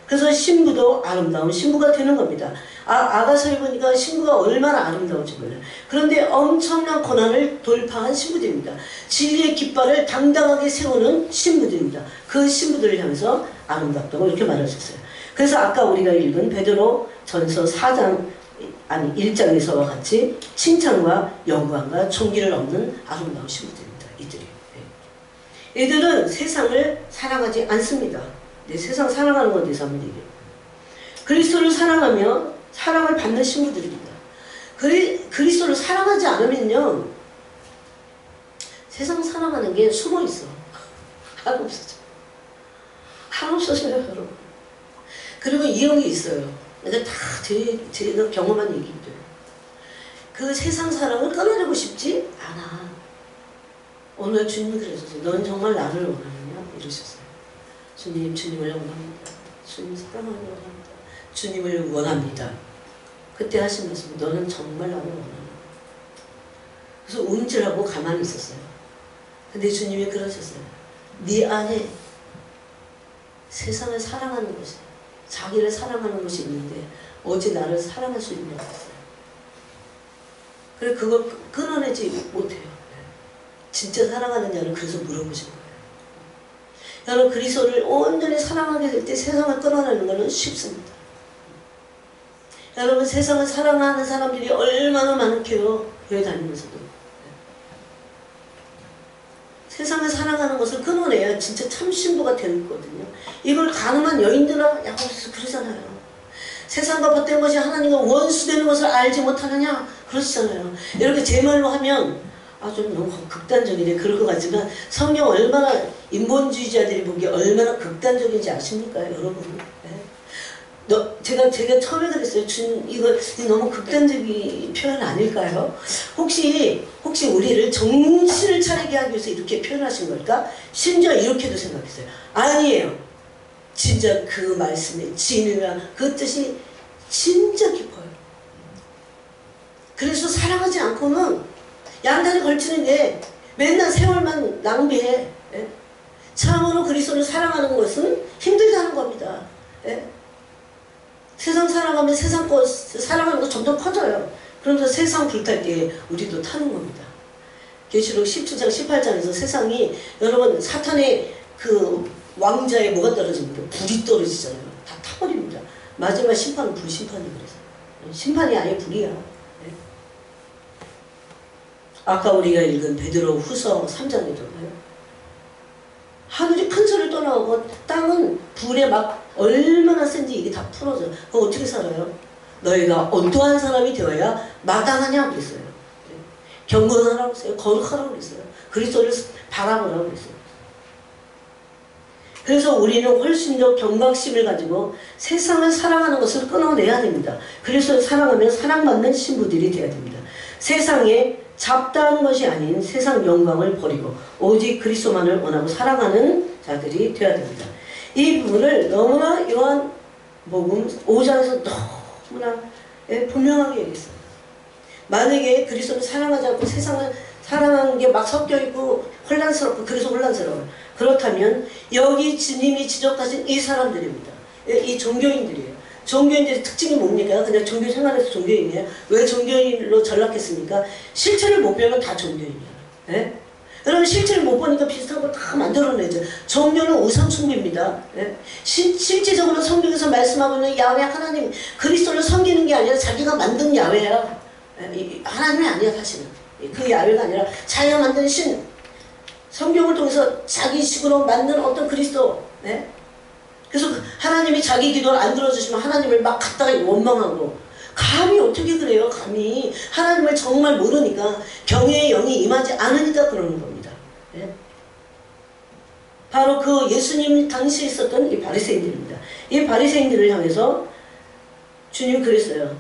그래서 신부도 아름다운 신부가 되는 겁니다. 아가서에 보니까 신부가 얼마나 아름다운지 몰라요. 그런데 엄청난 고난을 돌파한 신부들입니다. 진리의 깃발을 당당하게 세우는 신부들입니다. 그 신부들을 향해서 아름답다고 이렇게 말할 수 있어요. 그래서 아까 우리가 읽은 베드로 전서 1장에서와 같이 칭찬과 영광과 존귀를 얻는 아름다운 신부들입니다. 얘들은 세상을 사랑하지 않습니다. 네, 세상 사랑하는 건 대해서 한번 얘기해요. 그리스도를 사랑하며 사랑을 받는 신부들입니다. 그리스도를 사랑하지 않으면요, 세상 사랑하는 게 숨어 있어. 한없어져. 한없어져요, 여러분. 그리고 이런 게 있어요. 내가 다 제가 경험한 얘기인데, 그 세상 사랑을 끊어내고 싶지 않아. 오늘 주님이 그러셨어요. 넌 정말 나를 원하느냐? 이러셨어요. 주님을 원합니다. 주님 사랑하는 걸 원합니다. 주님을 원합니다. 그때 하신 말씀, 너는 정말 나를 원하느냐? 그래서 움찔하고 가만히 있었어요. 근데 주님이 그러셨어요. 네 안에 세상을 사랑하는 것이, 자기를 사랑하는 것이 있는데 어찌 나를 사랑할 수 있냐고 했어요. 그래, 그걸 끊어내지 못해요. 진짜 사랑하느냐를 그래서 물어보신 거예요. 여러분, 그리스도를 온전히 사랑하게 될 때 세상을 끊어내는 것은 쉽습니다. 여러분, 세상을 사랑하는 사람들이 얼마나 많게요, 교회 다니면서도. 세상을 사랑하는 것을 끊어내야 진짜 참 신부가 되거든요. 이걸 가늠한 여인들아, 야고보서 그러잖아요. 세상과 벗된 것이 하나님과 원수되는 것을 알지 못하느냐? 그러시잖아요. 이렇게 제 말로 하면 좀 너무 극단적이네, 그럴 것 같지만 성경 얼마나, 인본주의자들이 보기에 얼마나 극단적인지 아십니까, 여러분? 네? 제가 처음에 그랬어요. 이거 너무 극단적인 표현 아닐까요? 혹시 우리를 정신을 차리게 하기 위해서 이렇게 표현하신 걸까? 심지어 이렇게도 생각했어요. 아니에요. 진짜 그 말씀의 진리나 그 뜻이 진짜 깊어요. 그래서 사랑하지 않고는 양다리 걸치는 게 맨날 세월만 낭비해. 예? 참으로 그리스도를 사랑하는 것은 힘들다는 겁니다. 예? 세상 사랑하면 세상 거 사랑하는 거 점점 커져요. 그러면서 세상 불탈 때 우리도 타는 겁니다. 계시록 17장 18장에서 세상이, 여러분, 사탄의 그 왕자에 뭐가 떨어집니까? 불이 떨어지잖아요. 다 타버립니다. 마지막 심판은 불심판이 그래서. 심판이 아예 불이야. 네. 아까 우리가 읽은 베드로 후서 3장이잖아요. 하늘이 큰 소리를 떠나오고 땅은 불에 막 얼마나 센지 이게 다 풀어져요. 그럼 어떻게 살아요? 너희가 어떠한 사람이 되어야 마땅하냐 그랬어요. 네. 경건하라고 했어요. 거룩하라고 그랬어요. 그리스도를 바라보라고 그랬어요. 그래서 우리는 훨씬 더 경각심을 가지고 세상을 사랑하는 것을 끊어내야 됩니다. 그리스도를 사랑하면 사랑받는 신부들이 되어야 됩니다. 세상에 잡다한 것이 아닌 세상 영광을 버리고 오직 그리스도만을 원하고 사랑하는 자들이 되어야 됩니다. 이 부분을 너무나 요한복음 5장에서 너무나 분명하게 얘기했어요. 만약에 그리스도를 사랑하지 않고 세상을 사랑하는 게 막 섞여있고 혼란스럽고, 그래서 혼란스러워요. 그렇다면 여기 주님이 지적하신 이 사람들입니다. 이 종교인들이에요. 종교인들의 특징이 뭡니까? 그냥 종교 생활에서 종교인이에요. 왜 종교인으로 전락했습니까? 실체를 못 배우면 다 종교인이에요. 예? 여러분, 실체를 못 보니까 비슷한 걸 다 만들어내죠. 종교는 우상숭배입니다. 예? 실제적으로 성경에서 말씀하고 있는 야훼 하나님, 그리스도를 섬기는 게 아니라 자기가 만든 야훼야. 예? 하나님이 아니야, 사실은. 그 야훼가 아니라 자기가 만든 신, 성경을 통해서 자기 식으로 만든 어떤 그리스도. 예? 그래서 하나님이 자기 기도를 안 들어주시면 하나님을 막 갖다가 원망하고, 감히 어떻게 그래요? 감히 하나님을 정말 모르니까, 경외의 영이 임하지 않으니까 그러는 겁니다. 예? 바로 그 예수님 당시에 있었던 이 바리새인들입니다. 이 바리새인들을 향해서 주님 그랬어요.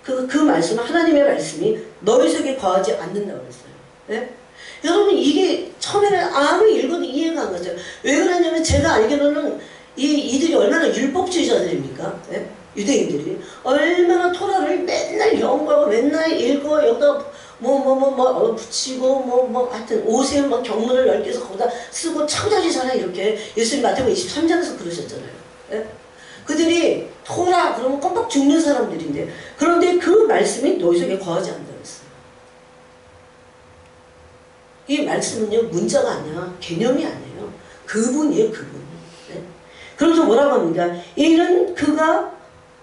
그 말씀, 하나님의 말씀이 너희 속에 거하지 않는다고 그랬어요. 예? 여러분, 이게 처음에는 아무리 읽어도 이해가 안 가죠. 왜 그러냐면 제가 알기로는 이들이 얼마나 율법주의자들입니까? 예? 유대인들이 얼마나 토라를 맨날 연구하고 맨날 읽고 여기다 붙이고 하여튼 옷에 막 경문을 넓게 해서 거기다 쓰고 창작이잖아. 이렇게 예수님 마태복음 23장에서 그러셨잖아요. 예? 그들이 토라 그러면 껌뻑 죽는 사람들인데, 그런데 그 말씀이 너희 속에 거하지 않는다고 했어요. 이 말씀은요, 문자가 아니야, 개념이 아니에요. 그분이에요, 그분. 네? 그러면서 뭐라고 합니까? 이는 그가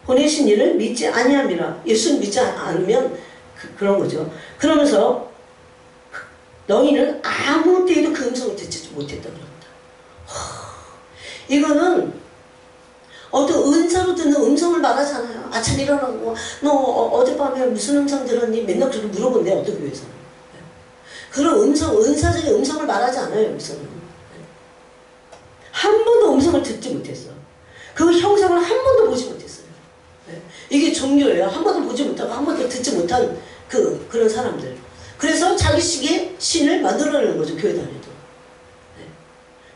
보내신 이를 믿지 아니함이라. 예수를 믿지 않으면 그런 거죠. 그러면서 너희는 아무 때에도 그 음성을 듣지 못했다 그럽니다. 이거는 어떤 은사로 듣는 음성을 말하잖아요. 아침 일어나고 너 어젯밤에 무슨 음성 들었니? 맨날 그렇게 물어본대요. 어떤 교회에서는. 그런 음성, 은사적인 음성을 말하지 않아요. 여기서는. 한 번도 음성을 듣지 못했어. 그 형상을 한 번도 보지 못했어요. 이게 종교예요. 한 번도 보지 못하고 한 번도 듣지 못한 그런 사람들. 그래서 자기식의 신을 만들어내는 거죠. 교회 다니도.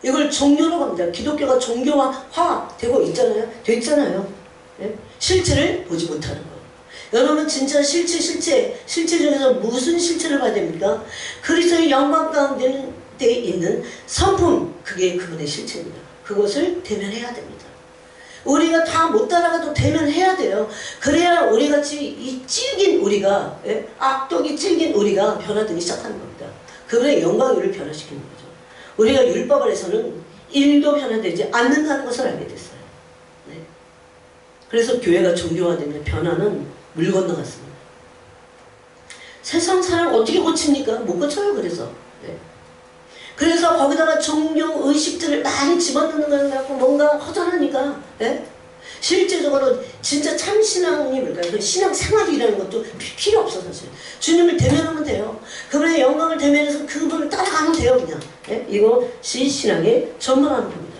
이걸 종교로 갑니다. 기독교가 종교화 되고 있잖아요. 됐잖아요. 실체를 보지 못하는 거. 여러분 진짜 실체 중에서 무슨 실체를 봐야 됩니까? 그리스도의 영광 가운데 있는 성품, 그게 그분의 실체입니다. 그것을 대면해야 됩니다. 우리가 다 못 따라가도 대면해야 돼요. 그래야 우리같이 이 찔긴 우리가, 악독이 찔긴 우리가 변화되기 시작하는 겁니다. 그분의 영광을 변화시키는 거죠. 우리가 율법을 해서는 1도 변화되지 않는다는 것을 알게 됐어요. 네. 그래서 교회가 종교화되면 변화는 물 건너갔습니다. 세상 사람 어떻게 고칩니까? 못 고쳐요. 그래서. 네. 그래서 거기다가 종교 의식들을 많이 집어넣는 걸 갖고 뭔가 허전하니까. 네? 실제적으로 진짜 참 신앙이 뭘까요? 그 신앙 생활이라는 것도 필요 없어 사실. 주님을 대면하면 돼요. 그분의 영광을 대면해서 그분을 따라가면 돼요 그냥. 네? 이것이 신앙의 전문하는 겁니다.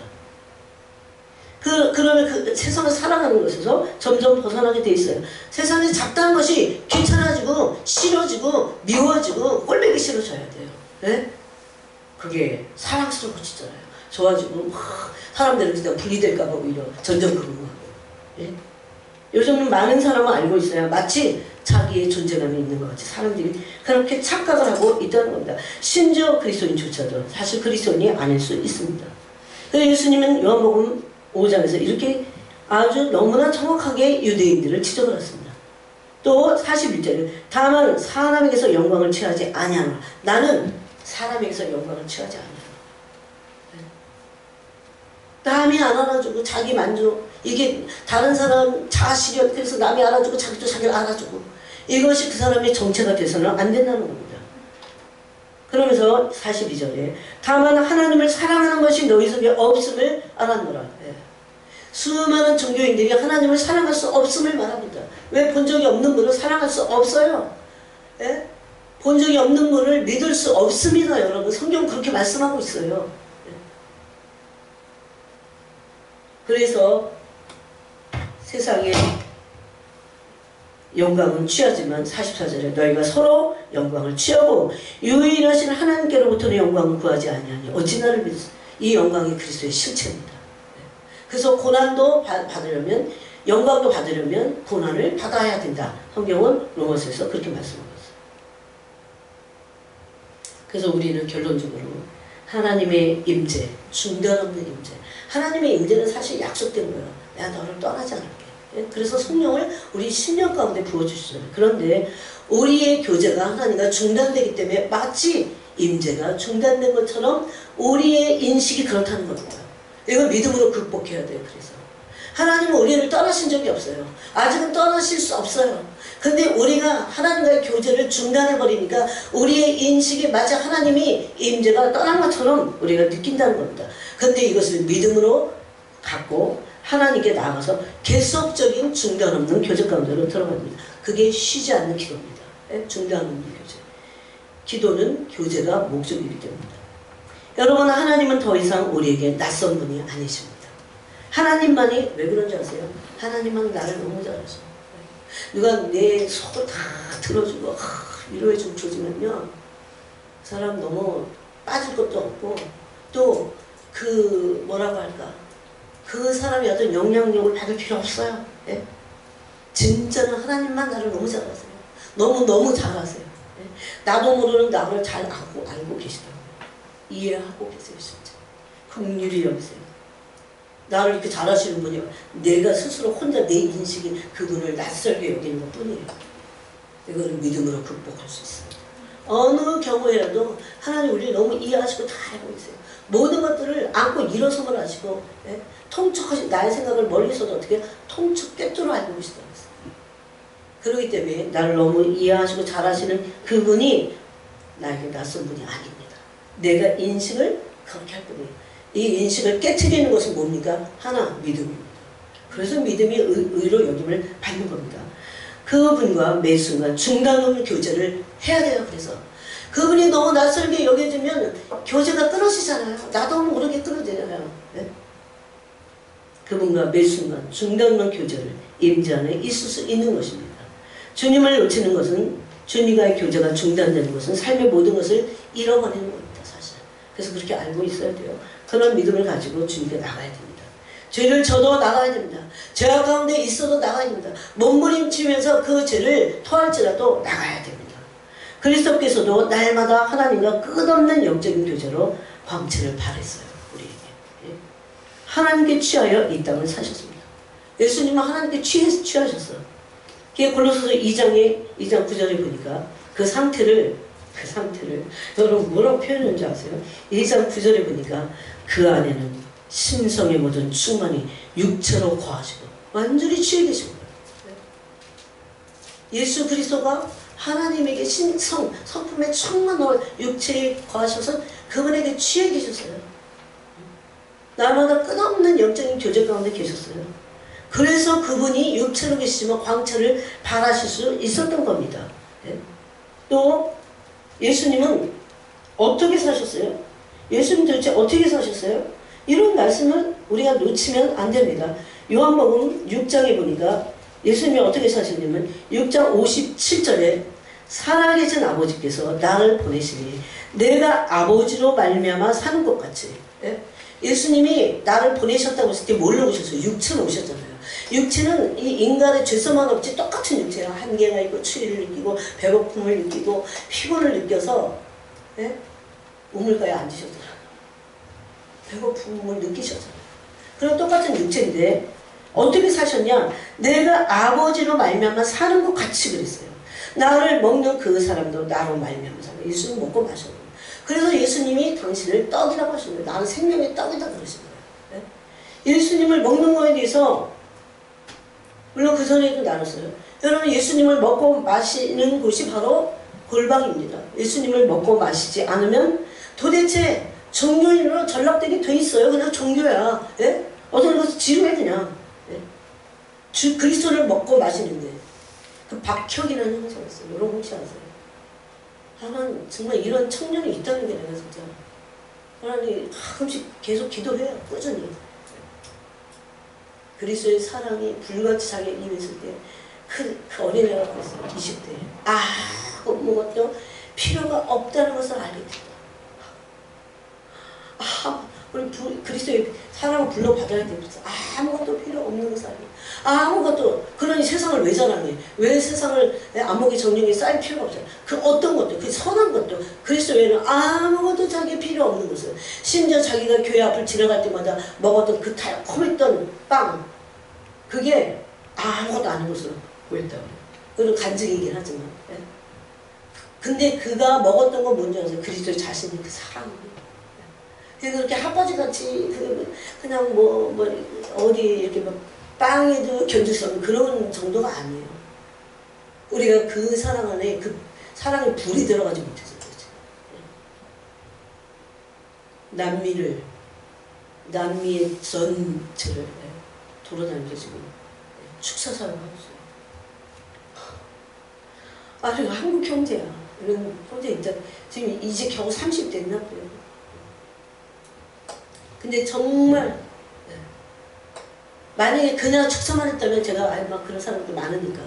그러면 그 세상을 살아가는 것에서 점점 벗어나게 돼 있어요. 세상에 잡다한 것이 귀찮아지고 싫어지고 미워지고 꼴보기 싫어져야 돼요. 네? 그게 사랑스러워지잖아요. 좋아지고 막 사람들은 그냥 분리될까봐 오히려 전전긍긍하고. 예? 요즘은 많은 사람은 알고 있어요. 마치 자기의 존재감이 있는 것 같이 사람들이 그렇게 착각을 하고 있다는 겁니다. 심지어 그리스도인조차도 사실 그리스도인이 아닐 수 있습니다. 그래서 예수님은 요한복음 5장에서 이렇게 아주 너무나 정확하게 유대인들을 지적을 했습니다. 또 41절에 다만 사람에게서 영광을 취하지 아니하노라. 나는 사람에게서 영광을 취하지 않아요. 남이 안 알아주고 자기 만족, 이게 다른 사람 자아실현, 그래서 남이 알아주고 자기도 자기를 알아주고, 이것이 그 사람의 정체가 돼서는 안 된다는 겁니다. 그러면서 42절에 다만 하나님을 사랑하는 것이 너희 속에 없음을 알았노라. 수많은 종교인들이 하나님을 사랑할 수 없음을 말합니다. 왜? 본 적이 없는 분을 사랑할 수 없어요. 본 적이 없는 분을 믿을 수 없습니다. 여러분 성경은 그렇게 말씀하고 있어요. 그래서 세상에 영광은 취하지만 44절에 너희가 서로 영광을 취하고 유일하신 하나님께로부터는 영광을 구하지 아니하니 어찌 나를 믿으시. 이 영광이 그리스도의 실체입니다. 그래서 고난도 받으려면 영광도 받으려면 고난을 받아야 된다. 성경은 로마서에서 그렇게 말씀하고 있어요. 그래서 우리는 결론적으로 하나님의 임재, 중단 없는 임재. 하나님의 임재는 사실 약속된 거예요. 내가 너를 떠나지 않을게. 그래서 성령을 우리 심령 가운데 부어주시잖아요. 그런데 우리의 교제가 하나님과 중단되기 때문에 마치 임재가 중단된 것처럼 우리의 인식이 그렇다는 겁니다. 이걸 믿음으로 극복해야 돼요. 그래서 하나님은 우리를 떠나신 적이 없어요. 아직은 떠나실 수 없어요. 근데 우리가 하나님과의 교제를 중단해버리니까 우리의 인식이 마치 하나님이 임재가 떠난 것처럼 우리가 느낀다는 겁니다. 근데 이것을 믿음으로 갖고 하나님께 나아가서 계속적인 중단 없는 교제 가운데로 들어갑니다. 그게 쉬지 않는 기도입니다. 중단 없는 교제. 기도는 교제가 목적이기 때문입니다. 여러분 하나님은 더 이상 우리에게 낯선 분이 아니십니다. 하나님만이 왜 그런지 아세요? 하나님은 나를 너무 잘하셔. 누가 내 속을 다 들어주고 위로해주고 줘주면요 그 사람 너무 빠질 것도 없고 또 그 뭐라고 할까 그 사람이 어떤 영향력을 받을 필요 없어요. 예? 진짜는 하나님만 나를 너무 잘하세요. 너무 잘하세요. 예? 나도 모르는 나를 잘 알고 계시더라고요. 이해하고 계세요. 진짜 긍휼히 여기세요. 나를 이렇게 잘하시는 분이 내가 스스로 혼자 내 인식이 그분을 낯설게 여기는 것 뿐이에요. 이거를 믿음으로 극복할 수 있습니다. 어느 경우에라도 하나님 우리를 너무 이해하시고 다 알고 계세요. 모든 것들을 안고 일어섬을 하시고 통촉하신 나의 생각을 멀리서도 어떻게 통촉 꿰뚫어 알고 계시더라고요. 그렇기 때문에 나를 너무 이해하시고 잘하시는 그분이 나에게 낯선 분이 아닙니다. 내가 인식을 그렇게 할 뿐이에요. 이 인식을 깨트리는 것은 뭡니까? 하나, 믿음입니다. 그래서 믿음이 의로 여김을 받는 겁니다. 그분과 매 순간 중단 없는 교제를 해야 돼요. 그래서 그분이 너무 낯설게 여겨지면 교제가 끊어지잖아요. 나도 모르게 끊어지잖아요. 네? 그분과 매 순간 중단 없는 교제를 임재 안에 있을 수 있는 것입니다. 주님을 놓치는 것은, 주님과의 교제가 중단되는 것은 삶의 모든 것을 잃어버리는 겁니다. 사실. 그래서 그렇게 알고 있어야 돼요. 그런 믿음을 가지고 주님께 나가야 됩니다. 죄를 져도 나가야 됩니다. 죄악 가운데 있어도 나가야 됩니다. 몸부림치면서 그 죄를 토할지라도 나가야 됩니다. 그리스도께서도 날마다 하나님과 끝없는 영적인 교제로 광채를 발했어요. 우리에게. 하나님께 취하여 이 땅을 사셨습니다. 예수님은 하나님께 취하셨어요. 그게 골로새서 2장 9절에 보니까 그 상태를 여러분 뭐라고 표현하는지 아세요? 2장 9절에 보니까 그 안에는 신성의 모든 충만이 육체로 거하시고 완전히 취해 계신 거예요. 예수 그리스도가 하나님에게 성품의 충만한 육체에 거하셔서 그분에게 취해 계셨어요. 날마다 끝없는 영적인 교제 가운데 계셨어요. 그래서 그분이 육체로 계시지만 광채를 발하실 수 있었던 겁니다. 또 예수님은 어떻게 사셨어요? 예수님 도대체 어떻게 사셨어요? 이런 말씀을 우리가 놓치면 안 됩니다. 요한복음 6장에 보니까 예수님이 어떻게 사셨냐면 6장 57절에 살아계신 아버지께서 나를 보내시니 내가 아버지로 말미암아 사는 것 같이. 예수님이 나를 보내셨다고 했을 때 뭘로 오셨어요? 육체로 오셨잖아요. 육체는 이 인간의 죄성만 없지 똑같은 육체예요. 한계가 있고 추위를 느끼고 배고픔을 느끼고 피곤을 느껴서 우물가에 앉으셨잖아요. 배고픔을 느끼셨잖아요. 그럼 똑같은 육체인데 어떻게 사셨냐? 내가 아버지로 말미암아 사는 것 같이 그랬어요. 나를 먹는 그 사람도 나로 말미암아 사는. 예수는 먹고 마셨고. 그래서 예수님이 당신을 떡이라고 하신 거예요. 나는 생명의 떡이다 그러신 거예요. 예수님을 먹는 거에 대해서 물론 그 전에도 나눴어요. 여러분 예수님을 먹고 마시는 곳이 바로 골방입니다. 예수님을 먹고 마시지 않으면 도대체 종교인으로 전락되게 돼 있어요. 그냥 종교야. 어떤 것을 지루해 그냥. 주 그리스도를 먹고 마시는데 그 박혁이라는 형사가 있어요. 여러분 혹시 아세요? 하나님 정말 이런 청년이 있다는 게 내가 진짜 하나님 가끔씩 계속 기도해요. 꾸준히. 그리스도의 사랑이 불같이 자기에 임했을 때 그 어린애가 그랬어요. 20대에. 아무것도 필요가 없다는 것을 알게 됐다. 우리 그리스도의 사랑을 불러받아야 되면서 아무것도 필요 없는 것을 알게. 아무것도. 그러니 세상을 왜 자랑해? 왜 세상을 안목의 정령에 쌓일 필요가 없어요? 그 어떤 것도, 그 선한 것도 그리스도 외에는 아무것도 자기에 필요 없는 것을. 심지어 자기가 교회 앞을 지나갈 때마다 먹었던 그 달콤했던 빵, 그게 아무것도 아닌 것으로 보였다고 해요. 그건 간증이긴 하지만. 근데 그가 먹었던 건 뭔지 아세요? 그리스도의 자신의 그 사랑입니다. 그렇게 핫바지같이 그냥 어디 이렇게 빵에도 견딜 수 없는 그런 정도가 아니에요. 우리가 그 사랑 안에 그 사랑에 불이 들어가지 못해서 그렇지. 남미의 전체를 돌아다니면서 지금 축사사를 하고 있어요. 그리고 한국 형제야. 이런 형제 있다. 지금 이제 겨우 30 됐나 보요. 근데 정말 만약에 그냥 축사만 했다면 제가 막 그런 사람들 많으니까.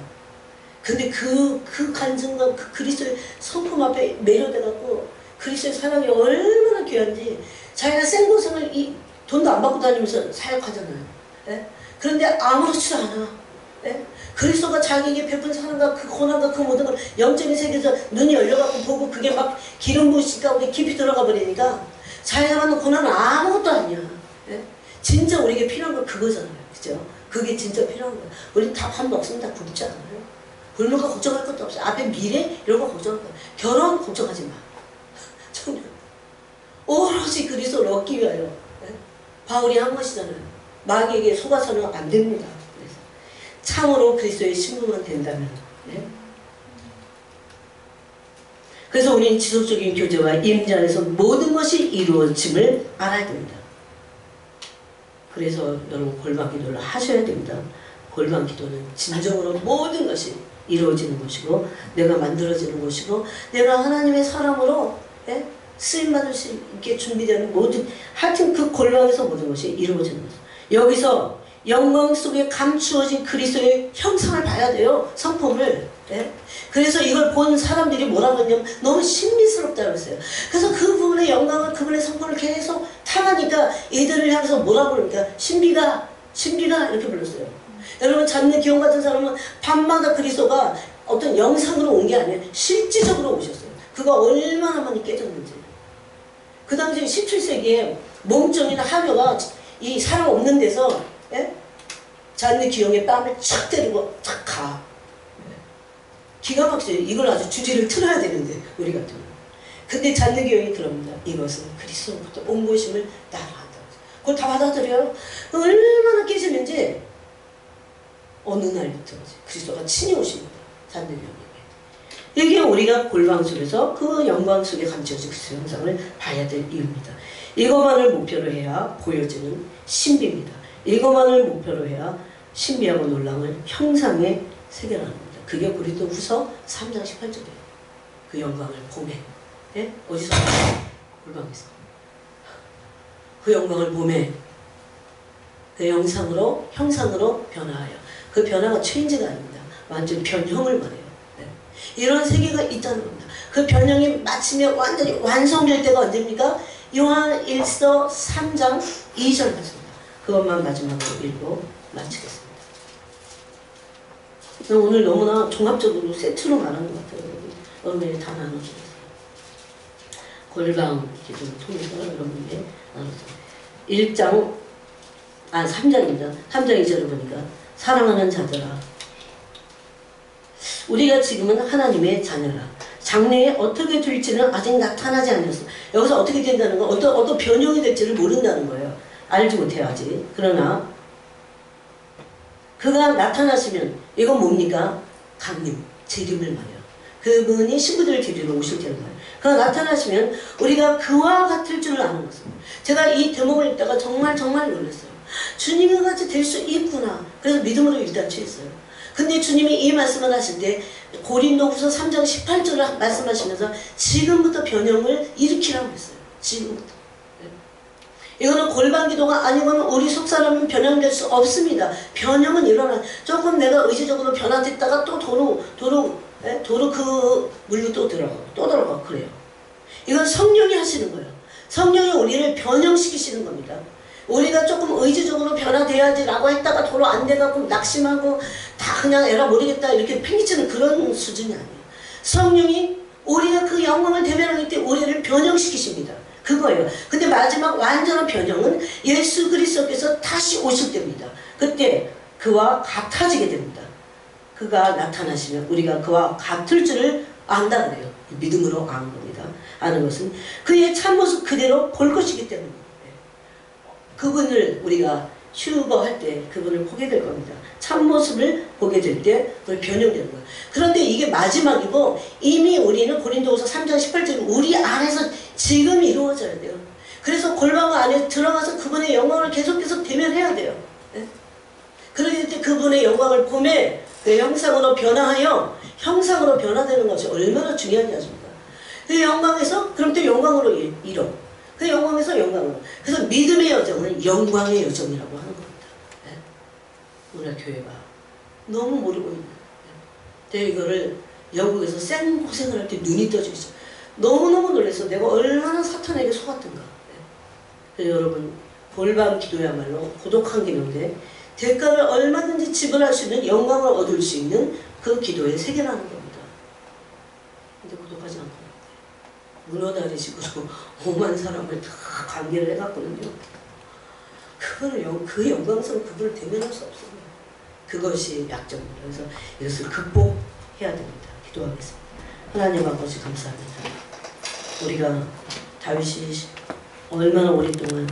근데 그 간증과 그 그리스도의 성품 앞에 매료돼갖고 그리스도의 사랑이 얼마나 귀한지 자기가 생고생을 돈도 안 받고 다니면서 사역하잖아요. 그런데 아무렇지도 않아. 그리스도가 자기에게 베푼 사랑과 그 고난과 그 모든 걸 영적인 세계에서 눈이 열려갖고 보고 그게 막 기름 부으시 가운데 깊이 들어가 버리니까 자기가 받는 고난은 아무것도 아니야. 진짜 우리에게 필요한 건 그거잖아요. 그죠? 그게 진짜 필요한 거야. 우리 다 밥 먹으면 다 굶지 않아요? 굶는 거 걱정할 것도 없어요. 앞에 미래 이런 거 걱정할 거야. 결혼 걱정하지 마. 청년. 오로지 그리스도를 얻기 위하여. 바울이 한 것이잖아요. 마귀에게 속아서는 안 됩니다. 그래서 참으로 그리스도의 신부만 된다면. 그래서 우리는 지속적인 교제와 임재 안에서 모든 것이 이루어짐을 알아야 됩니다. 그래서 여러분 골방 기도를 하셔야 됩니다. 골방 기도는 진정으로 모든 것이 이루어지는 것이고 내가 만들어지는 것이고 내가 하나님의 사람으로 쓰임받을 수 있게 준비되는 모든 하여튼 그 골방에서 모든 것이 이루어지는 거죠. 여기서 영광 속에 감추어진 그리스도의 형상을 봐야 돼요. 성품을. 그래서 이걸 본 사람들이 뭐라고 했냐면 너무 신비스럽다고 했어요. 그래서 그분의 영광을 그분의 성품을 계속 탐하니까 이들을 향해서 뭐라고 그럽니까? 신비가 이렇게 불렀어요. 여러분 잔느 기용 같은 사람은 밤마다 그리스도가 어떤 영상으로 온 게 아니에요. 실질적으로 오셨어요. 그가 얼마나 많이 깨졌는지. 그 당시 17세기에 몽정이나 하녀가 이 사람 없는 데서 잔느 기용의 뺨을 착 때리고 착 가. 기가 막혀요. 이걸 아주 주제를 틀어야 되는데 우리 같으면. 근데 잔느 기용이 그럽니다. 이것은 그리스도로부터 온 것임을 나라 한다고. 그걸 다 받아들여요. 얼마나 깨지는지 어느 날부터 그리스도가 친히 오십니다. 잔느 기용에게. 이게 우리가 골방 속에서 그 영광 속에 감춰진 그리스도 형상을 봐야 될 이유입니다. 이것만을 목표로 해야 보여지는 신비입니다. 이것만을 목표로 해야 신비하고 놀라운 형상의 세계라는 겁니다. 그게 고린도후서 3장 18절이에요. 그 영광을 보매. 어디서? 골방에서. 그 영광을 보매. 그 형상으로 변화하여. 그 변화가 체인지가 아닙니다. 완전 변형을 말해요. 이런 세계가 있다는 겁니다. 그 변형이 마침내 완전히 완성될 때가 언제입니까? 요한 1서 3장 2절 같습니다. 그것만 마지막으로 읽고 마치겠습니다. 오늘 너무나 종합적으로 세트로 말하는 것 같아요. 여러분이 다 나눠주세요. 골방 기도를 통해서 여러분에게 나눠주세요. 3장입니다. 3장 2절을 보니까 사랑하는 자들아 우리가 지금은 하나님의 자녀라. 장래에 어떻게 될지는 아직 나타나지 않았어. 여기서 어떻게 된다는 건 어떤 변형이 될지를 모른다는 거예요. 알지 못해요 아직. 그러나 그가 나타나시면 이건 뭡니까? 강림, 재림을 말해요. 그분이 신부들을 데리러 오실 테는 거예요. 그가 나타나시면 우리가 그와 같을 줄 아는 것입니다. 제가 이 대목을 읽다가 정말 놀랐어요. 주님과 같이 될 수 있구나. 그래서 믿음으로 일단 취했어요. 근데 주님이 이 말씀을 하실 때 고린도후서 3장 18절을 말씀하시면서 지금부터 변형을 일으키라고 했어요. 지금부터. 이거는 골방 기도가 아니고는 우리 속사람은 변형될 수 없습니다. 변형은 일어나. 조금 내가 의지적으로 변화됐다가 또 도로 그 물로 또 들어가고 그래요. 이건 성령이 하시는 거예요. 성령이 우리를 변형시키시는 겁니다. 우리가 조금 의지적으로 변화돼야지라고 했다가 도로 안 돼가고 낙심하고 다 그냥 에라 모르겠다 이렇게 팽개치는 그런 수준이 아니에요. 성령이 우리가 그 영광을 대면하기 때 우리를 변형시키십니다. 그거예요. 근데 마지막 완전한 변형은 예수 그리스도께서 다시 오실 때입니다. 그때 그와 같아지게 됩니다. 그가 나타나시면 우리가 그와 같을 줄을 안다 그래요. 믿음으로 아는 겁니다. 아는 것은 그의 참모습 그대로 볼 것이기 때문입니다. 그분을 우리가 휴거할 때 그분을 보게 될 겁니다. 참모습을 보게 될 때 그걸 변형되는 거예요. 그런데 이게 마지막이고 이미 우리는 고린도후서 3장 18절 우리 안에서 지금 이루어져야 돼요. 그래서 골방 안에 들어가서 그분의 영광을 계속해서 대면해야 돼요. 네? 그럴 때 그분의 영광을 보매 그 형상으로 변화하여 형상으로 변화되는 것이 얼마나 중요한지 아십니까? 그 영광에서 그럼 또 영광으로 이뤄. 그 영광에서 영광으로. 그래서 믿음의 여정은 영광의 여정이라고 하는 겁니다. 네? 오늘 교회가 너무 모르고 있는. 네? 이거를 영국에서 생고생을 할 때 눈이 떠져 있어. 너무너무 놀라서 내가 얼마나 사탄에게 속았던가. 네? 그래서 여러분 골방 기도야말로 고독한 기도인데 대가를 얼마든지 지불할 수 있는 영광을 얻을 수 있는 그 기도의 세계라는 겁니다. 근데 고독하지 않고 문어다리식으로 5만 사람을 다 관계를 해갔거든요. 그 영광스러운 그분을 대면할 수 없습니다. 그것이 약점입니다. 그래서 이것을 극복해야 됩니다. 기도하겠습니다. 하나님 아버지 감사합니다. 우리가 다윗이 얼마나 오랫동안